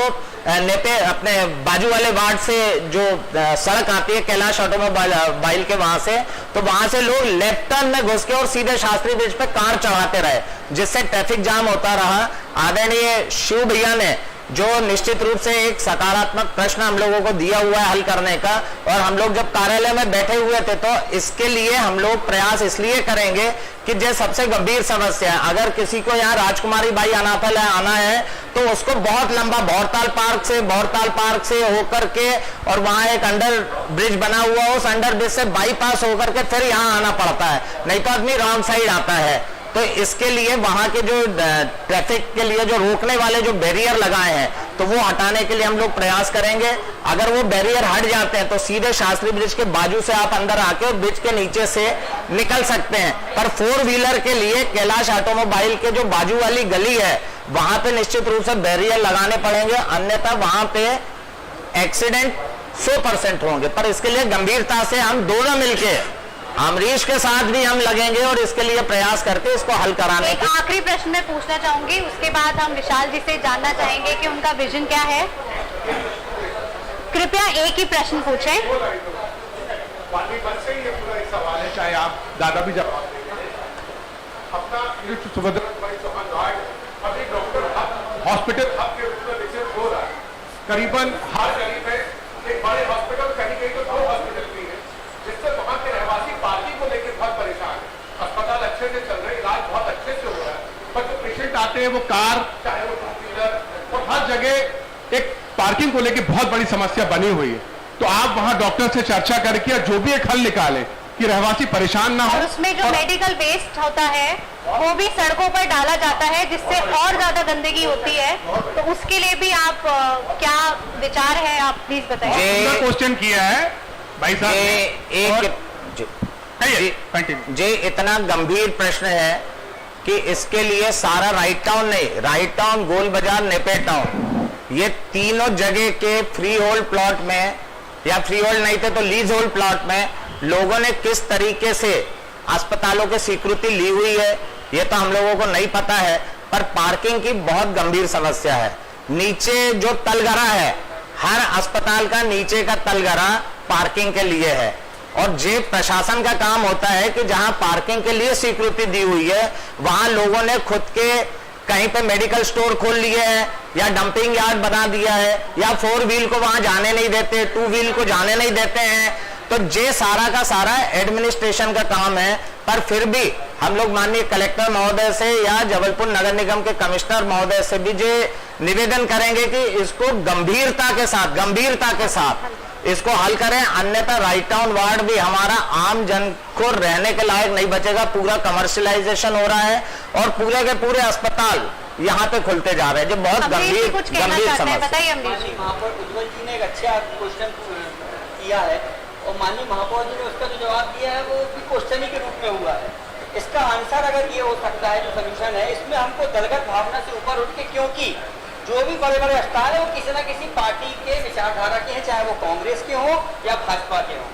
नेपे अपने बाजू वाले वार्ड से जो सड़क आती है कैलाश ऑटोमोबाइल के वहां से, तो वहां से लोग लेफ्ट टर्न में घुस के और सीधे शास्त्री ब्रिज पे कार चढ़ाते रहे, जिससे ट्रैफिक जाम होता रहा। आदरणीय शिव भैया ने जो निश्चित रूप से एक सकारात्मक प्रश्न हम लोगों को दिया हुआ है हल करने का, और हम लोग जब कार्यालय में बैठे हुए थे तो इसके लिए हम लोग प्रयास इसलिए करेंगे कि जो सबसे गंभीर समस्या है, अगर किसी को यहाँ राजकुमारी बाई अनाथालय आना है तो उसको बहुत लंबा भौरताल पार्क से होकर के और वहां एक अंडर ब्रिज बना हुआ, उस अंडर ब्रिज से बाईपास होकर के फिर यहाँ आना पड़ता है, नहीं तो आदमी रॉन्ग साइड आता है। तो इसके लिए वहां के जो ट्रैफिक के लिए जो रोकने वाले जो बैरियर लगाए हैं तो वो हटाने के लिए हम लोग प्रयास करेंगे। अगर वो बैरियर हट जाते हैं तो सीधे शास्त्री ब्रिज के बाजू से आप अंदर आके ब्रिज के नीचे से निकल सकते हैं। पर 4 व्हीलर के लिए कैलाश ऑटोमोबाइल के जो बाजू वाली गली है वहां पे निश्चित रूप से बैरियर लगाने पड़ेंगे, अन्यथा वहां पे एक्सीडेंट 100% होंगे। पर इसके लिए गंभीरता से हम दोनों मिलके अमरीश के साथ भी हम लगेंगे और इसके लिए प्रयास करके इसको हल कराने एक आखिरी प्रश्न मैं पूछना चाहूंगी, उसके बाद हम विशाल जी से जानना चाहेंगे कि उनका विजन क्या है। कृपया एक ही प्रश्न पूछें। सवाल है, चाहे आप दादा भी जवाब अपना सुभद्रा कुमारी चौहान वार्ड अभी डॉक्टर हॉस्पिटल हब के रूप में विकसित हो रहा है। करीबन हर गली में एक बड़े हॉस्पिटल, कहीं कहीं तो 2 हॉस्पिटल भी है, जिससे वहां के रहवासी पार्किंग को लेकर बहुत परेशान है। अस्पताल अच्छे से चल रहे, इलाज बहुत अच्छे से हो रहा है, पर जो पेशेंट आते हैं वो कार, चाहे वो 2 व्हीलर, और हर जगह एक पार्किंग को लेकर बहुत बड़ी समस्या बनी हुई है। तो आप वहां डॉक्टर से चर्चा करके जो भी एक हल निकाले कि रहवासी परेशान ना हो। और उसमें जो मेडिकल वेस्ट होता है वो भी सड़कों पर डाला जाता है, जिससे और ज्यादा गंदगी होती है, तो उसके लिए भी आप क्या विचार है, आप प्लीज बताइए। क्वेश्चन किया है भाई साहब, ये इतना गंभीर प्रश्न है कि इसके लिए सारा राइट टाउन नहीं, राइट टाउन, गोल बाजार, नेपेड टाउन, ये तीनों जगह के फ्री होल्ड प्लॉट में या फ्री होल्ड नहीं थे तो लीज होल्ड प्लॉट में लोगों ने किस तरीके से अस्पतालों की स्वीकृति ली हुई है ये तो हम लोगों को नहीं पता है। पर पार्किंग की बहुत गंभीर समस्या है। नीचे जो तलगरा है, हर अस्पताल का नीचे का तलगरा पार्किंग के लिए है, और जे प्रशासन का काम होता है कि जहां पार्किंग के लिए स्वीकृति दी हुई है वहां लोगों ने खुद के कहीं पे मेडिकल स्टोर खोल लिए हैं या डंपिंग यार्ड बना दिया है या 4 व्हील को वहां जाने नहीं देते, 2 व्हील को जाने नहीं देते हैं। तो ये सारा का सारा एडमिनिस्ट्रेशन का काम है। पर फिर भी हम लोग माननीय कलेक्टर महोदय से या जबलपुर नगर निगम के कमिश्नर महोदय से भी जो निवेदन करेंगे कि इसको गंभीरता के साथ इसको हल करें, अन्यथा राइट टाउन वार्ड भी हमारा आम जन को रहने के लायक नहीं बचेगा। पूरा कमर्शियलाइजेशन हो रहा है और पूरे के पूरे अस्पताल यहाँ पे खुलते जा रहे हैं, जो बहुत गंभीर समस्या। बताइए अमरीश जी। महापौर उज्जवल जी ने एक अच्छा क्वेश्चन किया है और माननीय महापौर जी ने उसका जो जवाब दिया है वो भी क्वेश्चन ही के रूप में हुआ है। इसका आंसर अगर ये हो सकता है, जो सोल्यूशन है, इसमें हमको दलगत भावना से ऊपर उठ के, क्योंकि जो भी बड़े बड़े अस्पताल है वो किसी न किसी पार्टी के विचारधारा के हैं, चाहे वो कांग्रेस के हो या भाजपा के हो।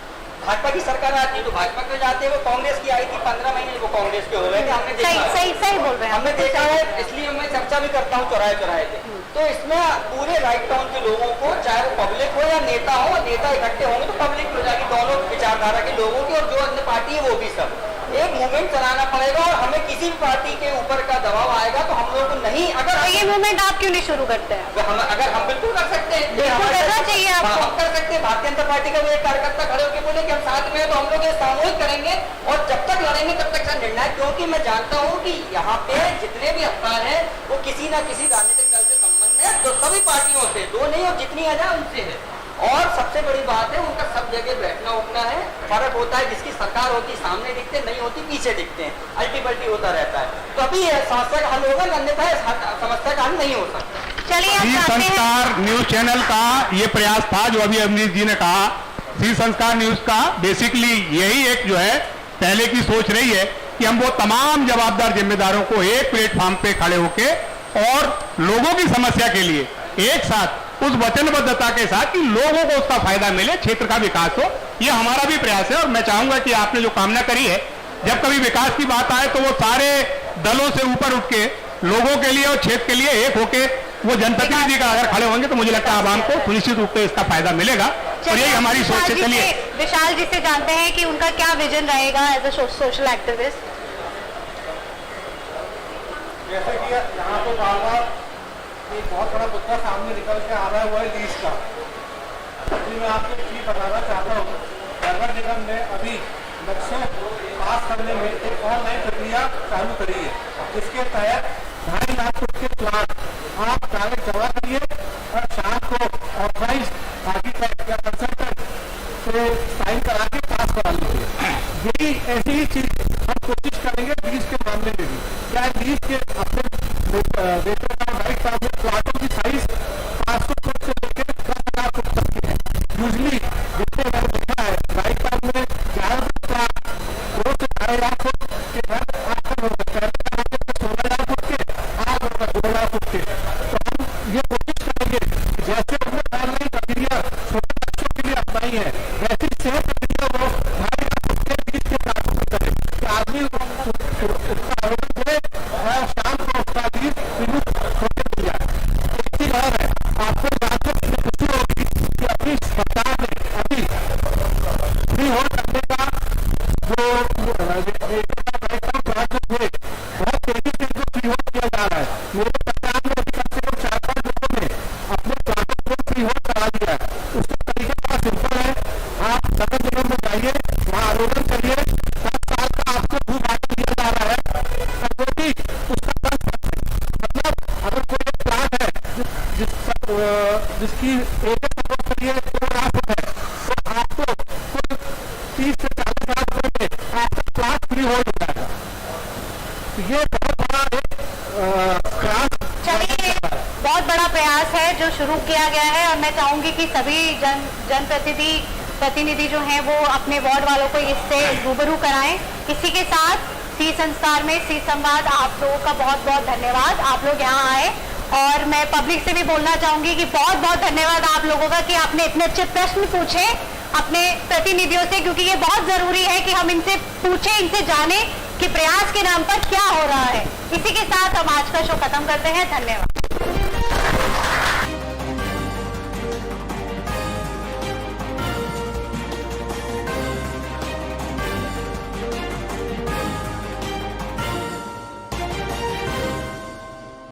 भाजपा की सरकार आती है तो भाजपा के जाते हैं, वो कांग्रेस की आई थी 15 महीने वो कांग्रेस के हो गए थे, हमने देखा सही बोल रहे हैं, हमने देखा है। इसलिए मैं चर्चा भी करता हूँ चौराहे पे। तो इसमें पूरे राइट टाउन के लोगों को, चाहे वो पब्लिक हो या नेता हो, नेता इकट्ठे होंगे तो पब्लिक हो जाएगी, दोनों विचारधारा के लोगों की, और जो अन्य पार्टी है वो भी सब। एक मूवमेंट चलाना पड़ेगा और हमें किसी भी पार्टी के ऊपर का दबाव आएगा तो हम लोग को नहीं, अगर तो ये मूवमेंट आप क्यों नहीं शुरू करते हैं? अगर हम बिल्कुल कर सकते हैं, बिल्कुल करना चाहिए आपको। हम कर सकते हैं। भारतीय जनता पार्टी का भी एक कार्यकर्ता खड़े होकर बोले कि हम साथ में हैं, तो हम लोग ये सामूहिक करेंगे और जब तक लड़ेंगे तब तक निर्णय, क्योंकि मैं जानता हूँ कि यहाँ पे जितने भी अखबार हैं वो किसी न किसी राजनीतिक दल से संबंध है, तो सभी पार्टियों से, दो नहीं और जितनी आ जाए उनसे है। और सबसे बड़ी बात है उनका सब जगह बैठना उठना है, फर्क होता है, जिसकी सरकार होती सामने दिखते, नहीं होती पीछे दिखते हैं, अल्टी पल्टी होता रहता है। तो अभी समस्या का हल होगा, अन्यथा समस्या का हल नहीं हो सकता। चलिए श्री संस्कार न्यूज चैनल का ये प्रयास था जो अभी अमरीश जी ने कहा। श्री संस्कार न्यूज का बेसिकली यही एक जो है पहले की सोच रही है कि हम वो तमाम जवाबदार जिम्मेदारों को एक प्लेटफॉर्म पे खड़े होके और लोगों की समस्या के लिए एक साथ उस वचनबद्धता के साथ कि लोगों को उसका फायदा मिले, क्षेत्र का विकास हो, ये हमारा भी प्रयास है। और मैं चाहूंगा कि आपने जो कामना करी है, जब कभी विकास की बात आए तो वो सारे दलों से ऊपर उठ के लोगों के लिए और क्षेत्र के लिए एक होके वो जनप्रतिनिधि का अगर खड़े होंगे तो मुझे लगता है आवाम को सुनिश्चित रूप से इसका फायदा मिलेगा और यही हमारी सोच है। चलिए विशाल जी से जानते हैं कि उनका क्या विजन रहेगा एज अ सोशल एक्टिविस्ट। जैसे कि यहाँ पे बार-बार एक बहुत बड़ा मुद्दा सामने निकल के आ रहा है, वो है लीज का। अभी मैं आपको एक चीज बताना चाहता हूँ, नगर निगम ने अभी नक्शे पास करने में एक और नई प्रक्रिया चालू करी है, जिसके तहत 2.5 लाख फुट के प्लाट आप कागज जमा करिए और शाम को ऑथराइज आर्किटेक्ट या कंसल्टेंट से साइन करा के पास करा लीजिए। यही ऐसी ही चीज हम कोशिश करेंगे लीज के मामले में भी। क्या लीज के अपने वेतन का राइट सामने प्लाटों की साइज 500 फुट से लेकर 10,000 फुट तक की है। यूजली जितने मैंने देखा है राइट साइड में 11 प्लाट 2 से 4,000 फुट के घर 8 हो सकते हैं, 16,000 फुट के 8 होगा 2,000 फुट के। तो हम ये कोशिश करेंगे जैसे हमने पहले प्रक्रिया छोटे बच्चों के लिए अपनाई है, वैसी सेम प्रक्रिया वो 2.5 फुट के लीज के प्लाटों में करें कि आदमी उसका आवेदन दे और शाम को उसका लीज होते मिल जाए। एक चीज और है, आपको जानकर खुशी होगी कि अपनी सरकार ने अभी फ्री होल्ड करने का जो बहुत तेजी से जो फ्री होल्ड किया जा रहा है, मेरे सरकार ने अभी कम से कम 4-5 लोगों ने अपने प्लाटों को फ्री होल्ड करा दिया है। उसका तरीका बड़ा सिंपल है, आप नगर निगम में जाइए, वहाँ आवेदन करिए, 10 साल का आपको भू भाड़ा दिया जा रहा है, उसका 10%। मतलब अगर कोई एक प्लाट है जिसकी एरिया सपोर्ट करिए 2 लाख है, तो आपको कुल 30 से 40 लाख रुपए में आपका प्लाट फ्री होल्ड हो जाएगा। तो ये बहुत बड़ा एक प्रयास, चलिए बहुत बड़ा प्रयास है जो शुरू किया गया है और मैं चाहूंगी कि सभी जनप्रतिनिधि जो हैं वो अपने वार्ड वालों को इससे रूबरू कराएं। इसी के साथ सी संस्कार में सी संवाद आप लोगों का बहुत बहुत धन्यवाद, आप लोग यहाँ आए। और मैं पब्लिक से भी बोलना चाहूंगी कि बहुत बहुत धन्यवाद आप लोगों का कि आपने इतने अच्छे प्रश्न पूछे अपने प्रतिनिधियों से, क्योंकि ये बहुत जरूरी है कि हम इनसे पूछें, इनसे जाने कि प्रयास के नाम पर क्या हो रहा है। इसी के साथ हम आज का शो खत्म करते हैं। धन्यवाद।